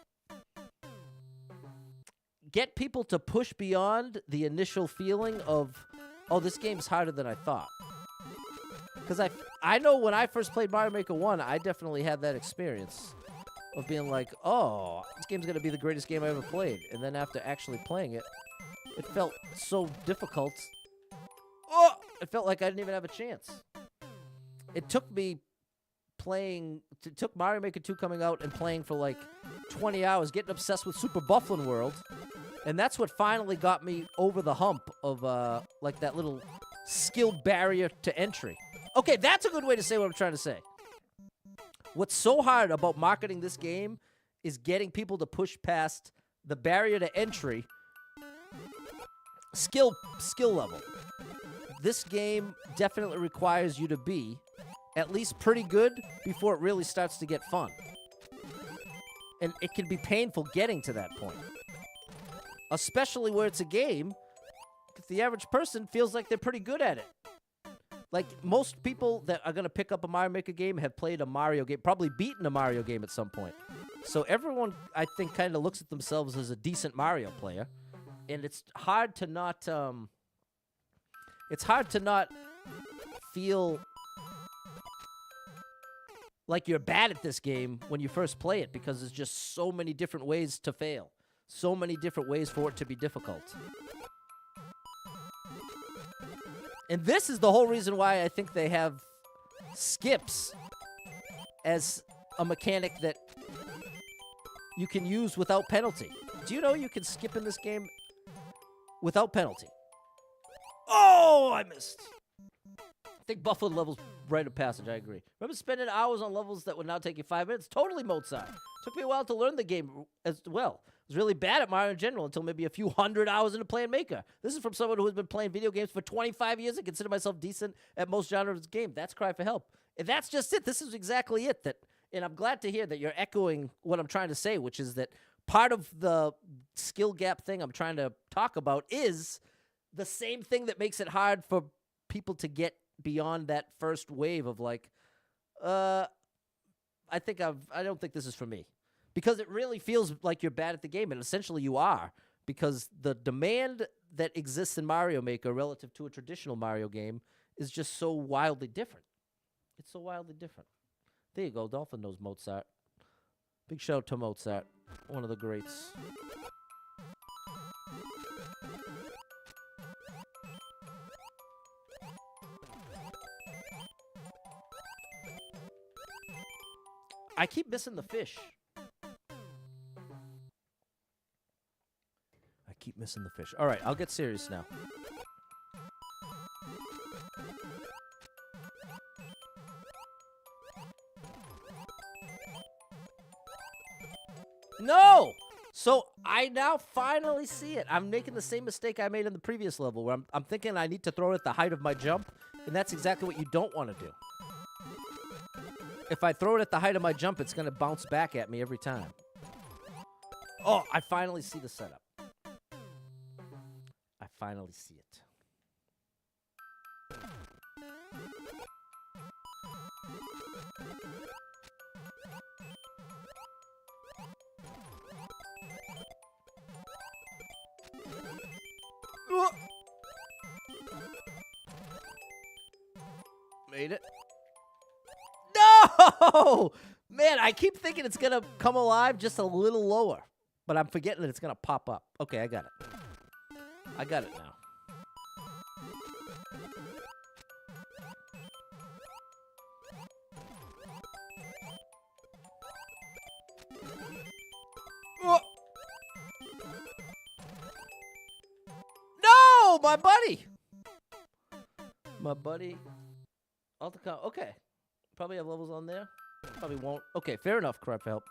Get people to push beyond the initial feeling of, oh, this game's harder than I thought. Because I know when I first played Mario Maker 1, I definitely had that experience of being like, oh, this game's going to be the greatest game I ever played. And then after actually playing it, it felt so difficult. Oh, it felt like I didn't even have a chance. it took me it took Mario Maker 2 coming out and playing for like 20 hours, getting obsessed with Super Bufflin World. And that's what finally got me over the hump of like that little skill barrier to entry. Okay, that's a good way to say what I'm trying to say. What's so hard about marketing this game is getting people to push past the barrier to entry skill level. This game definitely requires you to be at least pretty good before it really starts to get fun. And it can be painful getting to that point. Especially where it's a game, if the average person feels like they're pretty good at it. Like, most people that are going to pick up a Mario Maker game have played a Mario game, probably beaten a Mario game at some point. So everyone, I think, kind of looks at themselves as a decent Mario player. And it's hard to not, feel like you're bad at this game when you first play it, because there's just so many different ways to fail. So many different ways for it to be difficult. And this is the whole reason why I think they have skips as a mechanic that you can use without penalty. Do you know you can skip in this game without penalty? Oh, I missed. I think Buffalo level's rite of passage, I agree. Remember spending hours on levels that would now take you 5 minutes? Totally Mozart. Took me a while to learn the game as well. I was really bad at Mario in general until maybe a few hundred hours into playing Maker. This is from someone who has been playing video games for 25 years and consider myself decent at most genres of game. That's cry for help. And that's just it. This is exactly it. And I'm glad to hear that you're echoing what I'm trying to say, which is that part of the skill gap thing I'm trying to talk about is the same thing that makes it hard for people to get beyond that first wave of like, I don't think this is for me. Because it really feels like you're bad at the game, and essentially you are, because the demand that exists in Mario Maker relative to a traditional Mario game is just so wildly different. It's so wildly different. There you go. Dolphin knows Mozart. Big shout out to Mozart, one of the greats. I keep missing the fish. Keep missing the fish. All right, I'll get serious now. No! So I now finally see it. I'm making the same mistake I made in the previous level, where I'm thinking I need to throw it at the height of my jump, and that's exactly what you don't want to do. If I throw it at the height of my jump, it's going to bounce back at me every time. Oh, I finally see the setup. I finally see it. Made it. No! Man, I keep thinking it's going to come alive just a little lower. But I'm forgetting that it's going to pop up. Okay, I got it. I got it now. Oh. No, my buddy. My buddy. Okay. Probably have levels on there. Probably won't. Okay, fair enough. Cry for help.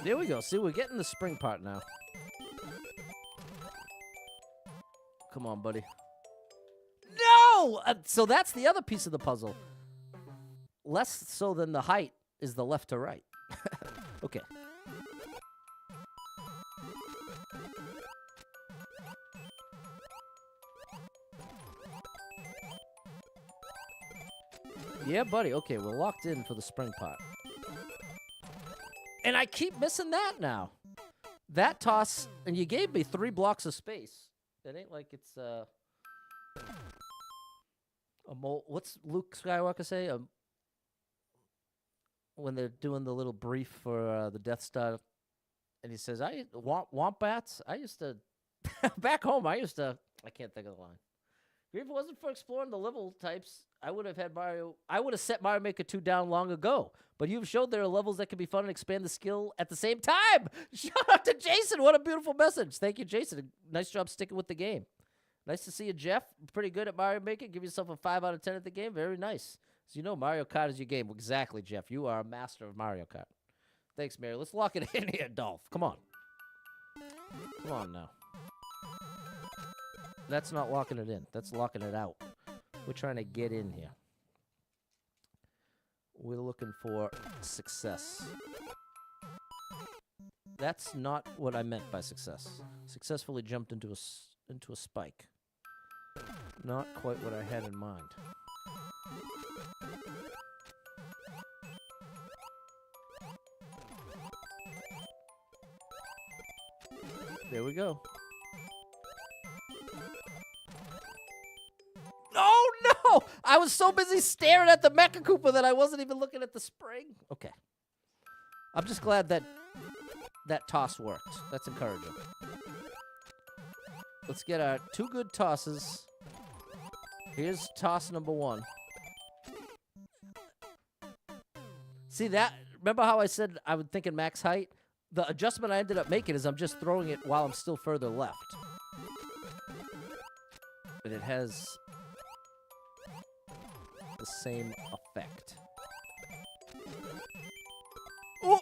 There we go. See, we're getting the spring part now. Come on, buddy. No! So that's the other piece of the puzzle. Less so than the height is the left to right. Okay. Yeah, buddy. Okay, we're locked in for the spring pot. And I keep missing that now. That toss, and you gave me 3 blocks of space. It ain't like it's a mole. What's Luke Skywalker say? When they're doing the little brief for the Death Star And he says, "I wombats. I used to back home. I can't think of the line. If it wasn't for exploring the level types, I would have set Mario Maker 2 down long ago. But you've showed there are levels that can be fun and expand the skill at the same time." Shout out to Jason. What a beautiful message. Thank you, Jason. Nice job sticking with the game. Nice to see you, Jeff. Pretty good at Mario Maker. Give yourself a 5 out of 10 at the game. Very nice. So you know Mario Kart is your game. Exactly, Jeff. You are a master of Mario Kart. Thanks, Mary. Let's lock it in here, Dolph. Come on. Come on now. That's not locking it in. That's locking it out. We're trying to get in here. We're looking for success. That's not what I meant by success. Successfully jumped into a spike. Not quite what I had in mind. There we go. Oh, no! I was so busy staring at the Mecha Koopa that I wasn't even looking at the spring. Okay. I'm just glad that toss worked. That's encouraging. Let's get our 2 good tosses. Here's toss number 1. See that? Remember how I said I was thinking max height? The adjustment I ended up making is I'm just throwing it while I'm still further left. And it has the same effect. Oh!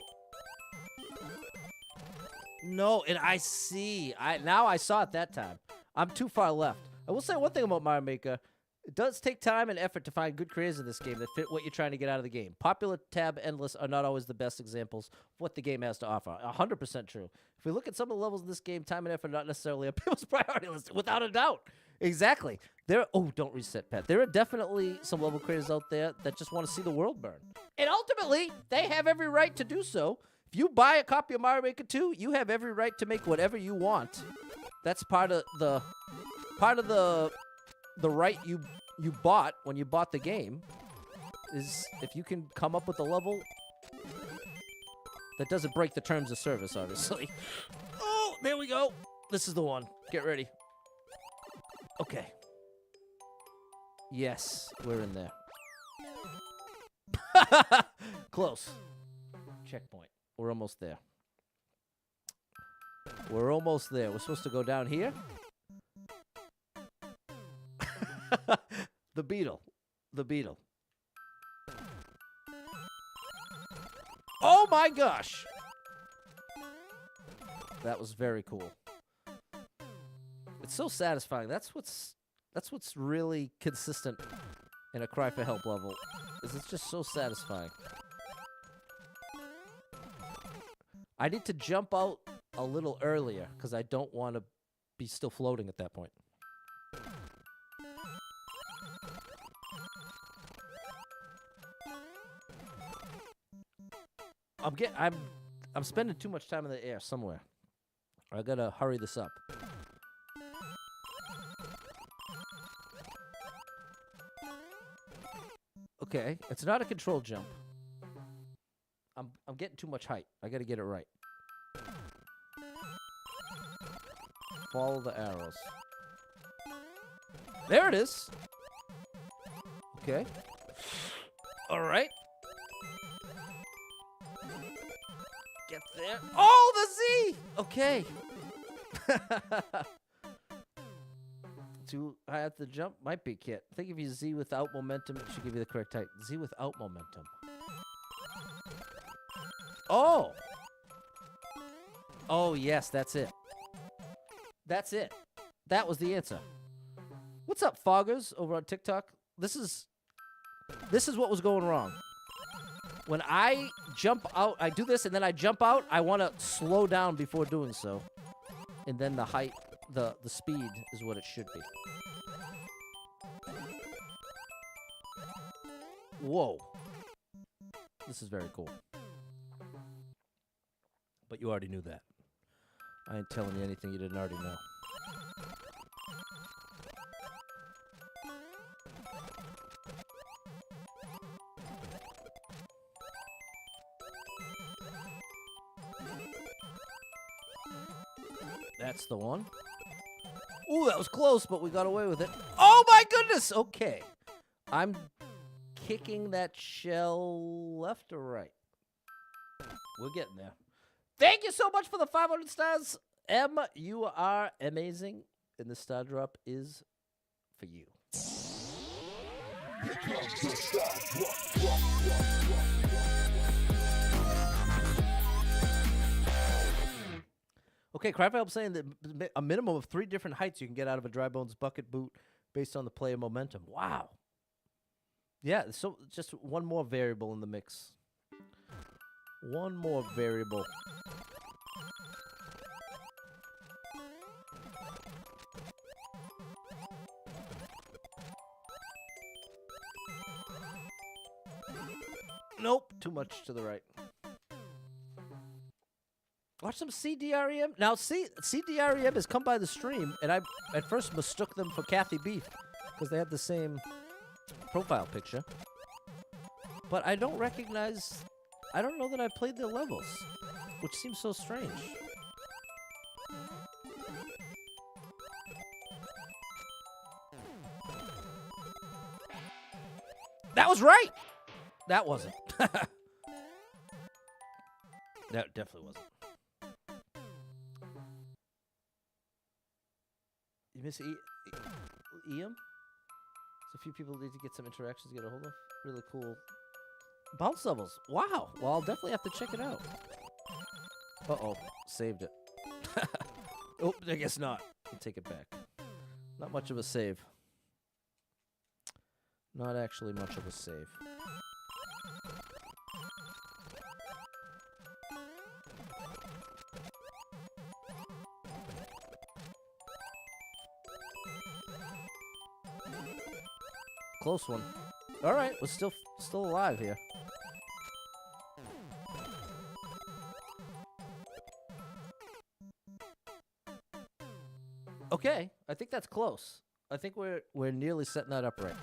No, and I see. Now I saw it that time. I'm too far left. I will say one thing about Mario Maker. It does take time and effort to find good creators in this game that fit what you're trying to get out of the game. Popular, tab, endless are not always the best examples of what the game has to offer. 100% true. If we look at some of the levels in this game, time and effort are not necessarily on people's priority list, without a doubt. Exactly. Don't reset, Pat. There are definitely some level creators out there that just want to see the world burn. And ultimately, they have every right to do so. If you buy a copy of Mario Maker 2, you have every right to make whatever you want. That's part of the right you bought when you bought the game is if you can come up with a level that doesn't break the terms of service, obviously. Oh, there we go. This is the one. Get ready. Okay. Yes, we're in there. Close. Checkpoint. We're almost there. We're almost there. We're supposed to go down here. The beetle. The beetle. Oh my gosh! That was very cool. It's so satisfying. That's what's really consistent in a cry for help level. Is it's just so satisfying. I need to jump out a little earlier because I don't want to be still floating at that point. I'm spending too much time in the air somewhere. I gotta hurry this up. Okay, it's not a controlled jump. I'm getting too much height. I gotta get it right. Follow the arrows. There it is. Okay. All right. Get there. Oh, the Z! Okay. Too high at the jump? Might be, Kit. I think if you Z without momentum, it should give you the correct height. Z without momentum. Oh! Oh, yes, that's it. That's it. That was the answer. What's up, Foggers, over on TikTok? This is what was going wrong. When I jump out, I do this, and then I jump out, I want to slow down before doing so. And then the height, the speed is what it should be. Whoa. This is very cool. But you already knew that. I ain't telling you anything you didn't already know. That's the one. Ooh, that was close, but we got away with it. Oh, my goodness. Okay. I'm kicking that shell left or right? We're getting there. Thank you so much for the 500 stars. Em, you are amazing. And the star drop is for you. Okay, Craphelp saying that a minimum of 3 different heights you can get out of a Dry Bones bucket boot based on the player momentum. Wow. Yeah, so just one more variable in the mix. One more variable. Nope, too much to the right. Watch some CDREM. Now, CDREM has come by the stream, and I at first mistook them for Kathy Beef because they had the same profile picture. But I don't recognize... I don't know that I played their levels, which seems so strange. That was right! That wasn't. That definitely wasn't. You miss Iam? There's a few people need to get some interactions to get a hold of. Really cool. Bounce levels. Wow. Well, I'll definitely have to check it out. Uh-oh. Saved it. Oh, I guess not. I'll take it back. Not much of a save. Not actually much of a save. Close one. All right, we're still alive here. Okay, I think that's close. I think we're nearly setting that up right.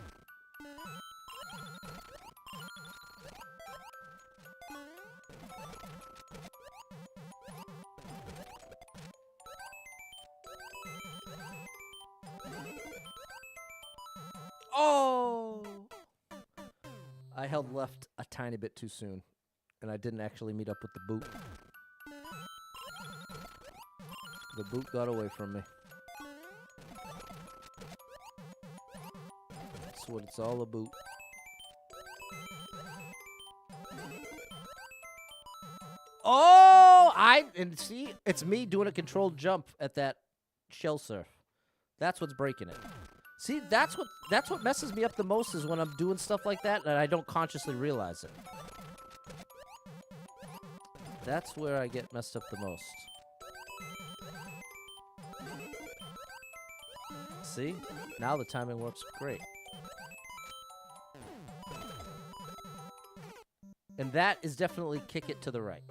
Oh! I held left a tiny bit too soon, and I didn't actually meet up with the boot. The boot got away from me. That's what it's all about. Oh! And see, it's me doing a controlled jump at that shell surf. That's what's breaking it. See, that's what messes me up the most is when I'm doing stuff like that and I don't consciously realize it. That's where I get messed up the most. See? Now the timing works great. And that is definitely kick it to the right.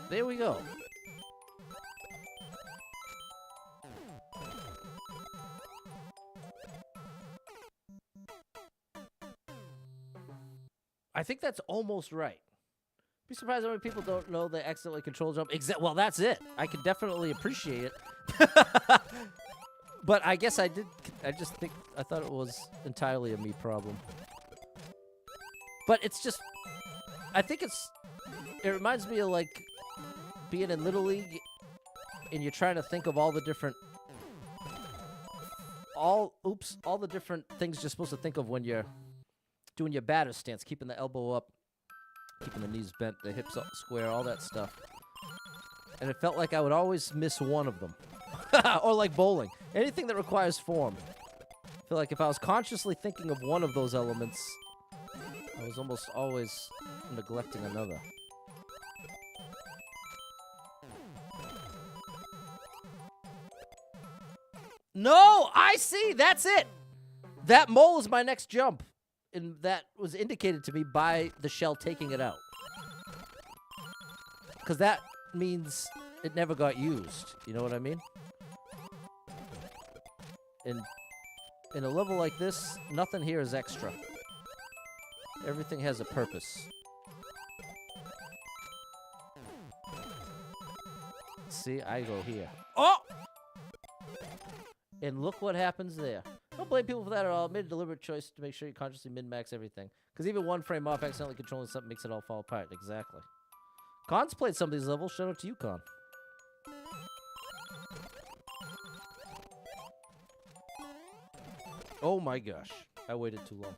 There we go. I think that's almost right. Be surprised how many people don't know they accidentally control jump. Well, that's it. I can definitely appreciate it. But I guess I did. I thought it was entirely a me problem. But it's just, I think it reminds me of like being in Little League and you're trying to think of all the different, all the different things you're supposed to think of when you're doing your batter stance, keeping the elbow up, keeping the knees bent, the hips up square, all that stuff. And it felt like I would always miss one of them. Or like bowling. Anything that requires form. I feel like if I was consciously thinking of one of those elements, I was almost always neglecting another. No! I see! That's it! That mole is my next jump. And that was indicated to me by the shell taking it out. Because that means it never got used. You know what I mean? In a level like this, nothing here is extra. Everything has a purpose. See, I go here. Oh! And look what happens there. Don't blame people for that at all. Made a deliberate choice to make sure you consciously min-max everything. Because even one frame off accidentally controlling something makes it all fall apart. Exactly. Con's played some of these levels. Shout out to you, Con. Oh my gosh. I waited too long.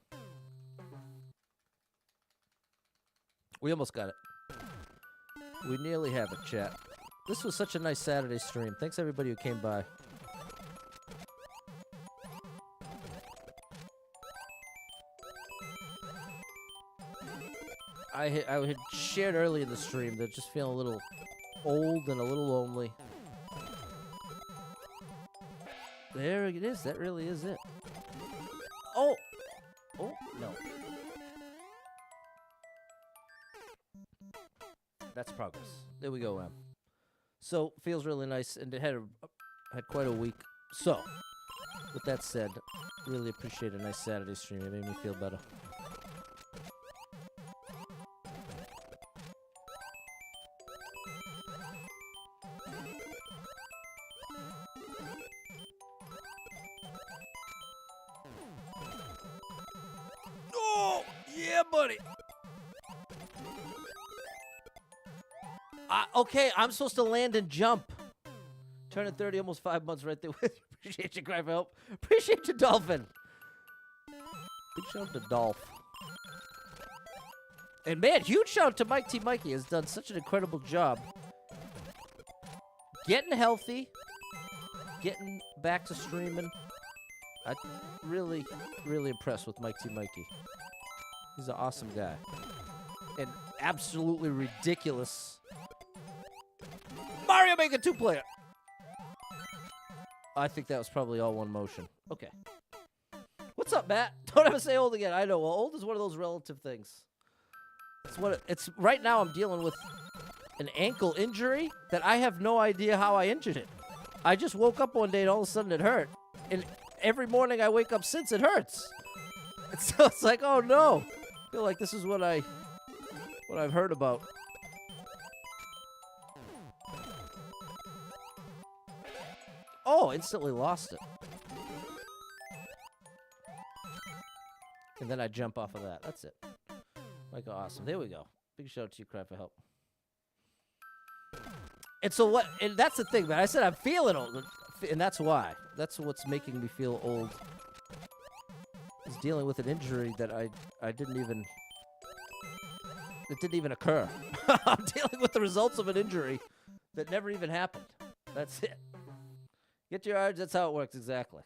We almost got it. We nearly have it, chat. This was such a nice Saturday stream. Thanks everybody who came by. I had shared early in the stream that just feeling a little old and a little lonely. There it is. That really is it. Oh! Oh, no. That's progress. There we go, Em. So, feels really nice, and it had quite a week. So, with that said, really appreciate a nice Saturday stream. It made me feel better. Oh, yeah, buddy. Okay, I'm supposed to land and jump. Turning 30, almost 5 months right there with you. Appreciate you, cry for help. Appreciate you, Dolphin. Big shout out to Dolph. And man, huge shout out to Mike T. Mikey. Has done such an incredible job getting healthy, getting back to streaming. I'm really, really impressed with Mike T. Mikey. He's an awesome guy. And absolutely ridiculous. Mario Maker 2-player. I think that was probably all one motion. Okay. What's up, Matt? Don't ever say old again. I know. Well, old is one of those relative things. It's right now I'm dealing with an ankle injury that I have no idea how I injured it. I just woke up one day and all of a sudden it hurt. And every morning I wake up since it hurts. So it's like, oh no. I feel like this is what I've heard about. Oh, instantly lost it. And then I jump off of that. That's it. Like, awesome. There we go. Big shout out to you, Cry for Help. And so what, and that's the thing, man. I said I'm feeling old, and that's why. That's what's making me feel old. Is dealing with an injury that I didn't even, it didn't even occur. I'm dealing with the results of an injury that never even happened. That's it. Get your urge, that's how it works, exactly.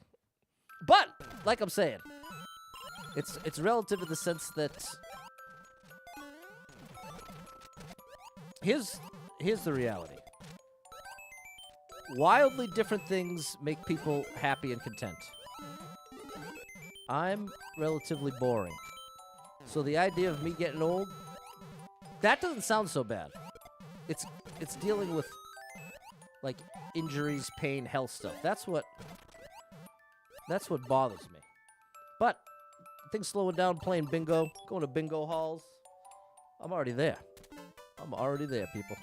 But, like I'm saying, it's relative in the sense that here's the reality. Wildly different things make people happy and content. I'm relatively boring. So the idea of me getting old, that doesn't sound so bad. It's dealing with like injuries, pain, health stuff. That's what bothers me. But things slowing down, playing bingo, going to bingo halls. I'm already there. I'm already there, people.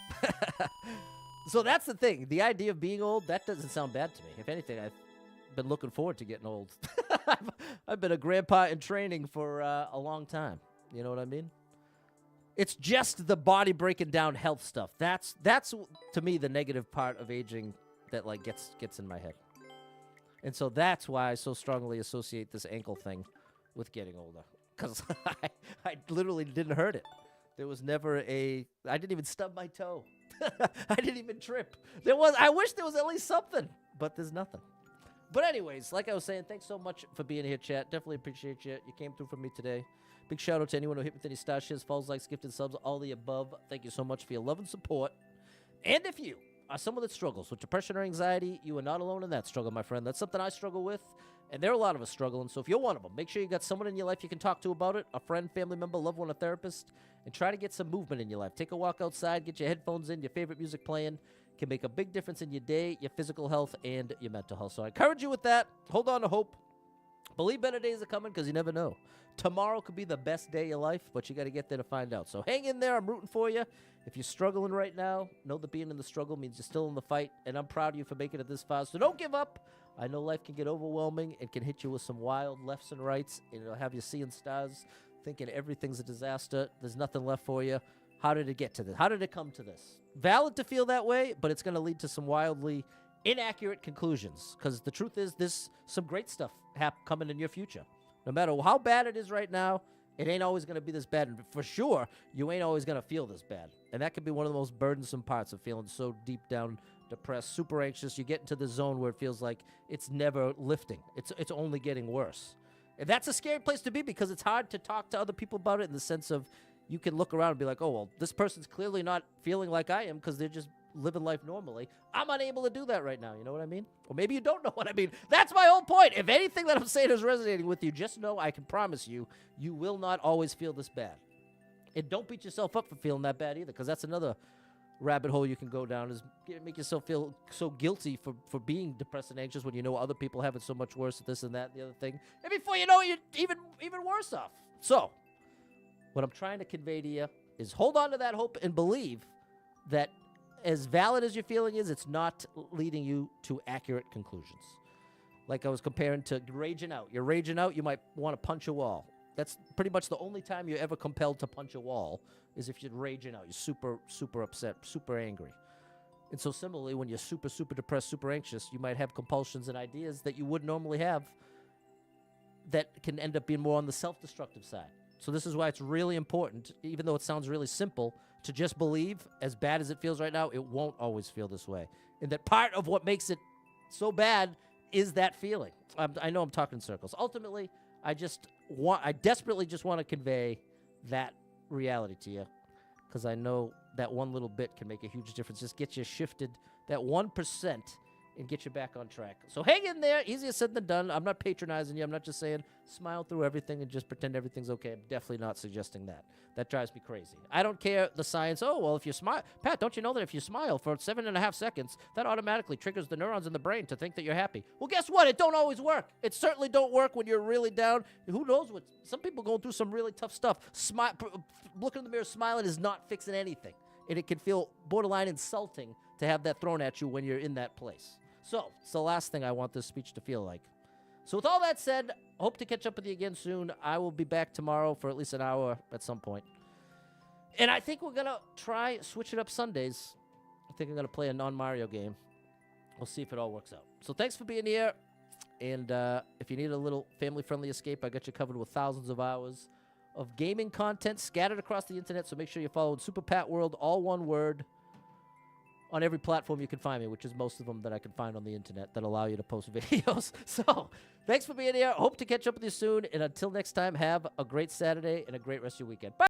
So that's the thing. The idea of being old, that doesn't sound bad to me. If anything, I've been looking forward to getting old. I've been a grandpa in training for a long time. You know what I mean? It's just the body breaking down health stuff. That's to me the negative part of aging that like gets in my head. And so that's why I so strongly associate this ankle thing with getting older. Because I literally didn't hurt it. There was never I didn't even stub my toe. I didn't even trip. I wish there was at least something, but there's nothing. But anyways, like I was saying, thanks so much for being here, chat. Definitely appreciate you. You came through for me today. Big shout out to anyone who hit with any star shares, follows, likes, gifted subs, all the above. Thank you so much for your love and support. And if you are someone that struggles with depression or anxiety, you are not alone in that struggle, my friend. That's something I struggle with. And there are a lot of us struggling, so if you're one of them, make sure you got someone in your life you can talk to about it, a friend, family member, loved one, a therapist, and try to get some movement in your life. Take a walk outside, get your headphones in, your favorite music playing. Can make a big difference in your day, your physical health, and your mental health. So I encourage you with that. Hold on to hope. Believe better days are coming because you never know. Tomorrow could be the best day of your life, but you got to get there to find out. So hang in there. I'm rooting for you. If you're struggling right now, know that being in the struggle means you're still in the fight, and I'm proud of you for making it this far. So don't give up. I know life can get overwhelming and can hit you with some wild lefts and rights, and it'll have you seeing stars, thinking everything's a disaster. There's nothing left for you. How did it get to this? How did it come to this? Valid to feel that way, but it's going to lead to some wildly inaccurate conclusions, because the truth is there's some great stuff coming in your future. No matter how bad it is right now, it ain't always going to be this bad. And for sure, you ain't always going to feel this bad. And that can be one of the most burdensome parts of feeling so deep down depressed, super anxious. You get into the zone where it feels like it's never lifting. It's only getting worse. And that's a scary place to be, because it's hard to talk to other people about it in the sense of you can look around and be like, oh, well, this person's clearly not feeling like I am because they're just living life normally. I'm unable to do that right now. You know what I mean? Or maybe you don't know what I mean. That's my whole point. If anything that I'm saying is resonating with you, just know I can promise you, you will not always feel this bad. And don't beat yourself up for feeling that bad either, because that's another rabbit hole you can go down, is make yourself feel so guilty for being depressed and anxious when you know other people have it so much worse, this and that and the other thing. And before you know it, you're even worse off. So what I'm trying to convey to you is hold on to that hope and believe that as valid as your feeling is, it's not leading you to accurate conclusions. Like I was comparing to raging out. You're raging out, you might want to punch a wall. That's pretty much the only time you're ever compelled to punch a wall, is if you're raging out. You're super, super upset, super angry. And so similarly, when you're super, super depressed, super anxious, you might have compulsions and ideas that you would normally have that can end up being more on the self-destructive side. So this is why it's really important, even though it sounds really simple, to just believe, as bad as it feels right now, it won't always feel this way. And that part of what makes it so bad is that feeling. I know I'm talking in circles. Ultimately, I desperately just want to convey that reality to you, because I know that one little bit can make a huge difference. Just get you shifted that 1% and get you back on track. So hang in there. Easier said than done. I'm not patronizing you. I'm not just saying smile through everything and just pretend everything's okay. I'm definitely not suggesting that. That drives me crazy. I don't care the science. Oh, well, if you smile. Pat, don't you know that if you smile for 7.5 seconds, that automatically triggers the neurons in the brain to think that you're happy? Well, guess what? It don't always work. It certainly don't work when you're really down. Who knows what? Some people going through some really tough stuff. Looking in the mirror, smiling is not fixing anything. And it can feel borderline insulting to have that thrown at you when you're in that place. So it's the last thing I want this speech to feel like. So with all that said, hope to catch up with you again soon. I will be back tomorrow for at least an hour at some point. And I think we're going to try switch it up Sundays. I think I'm going to play a non-Mario game. We'll see if it all works out. So thanks for being here. And if you need a little family-friendly escape, I got you covered with thousands of hours of gaming content scattered across the internet. So make sure you're following Super Pat World, all one word, on every platform you can find me, which is most of them that I can find on the internet that allow you to post videos. So thanks for being here. Hope to catch up with you soon. And until next time, have a great Saturday and a great rest of your weekend. Bye.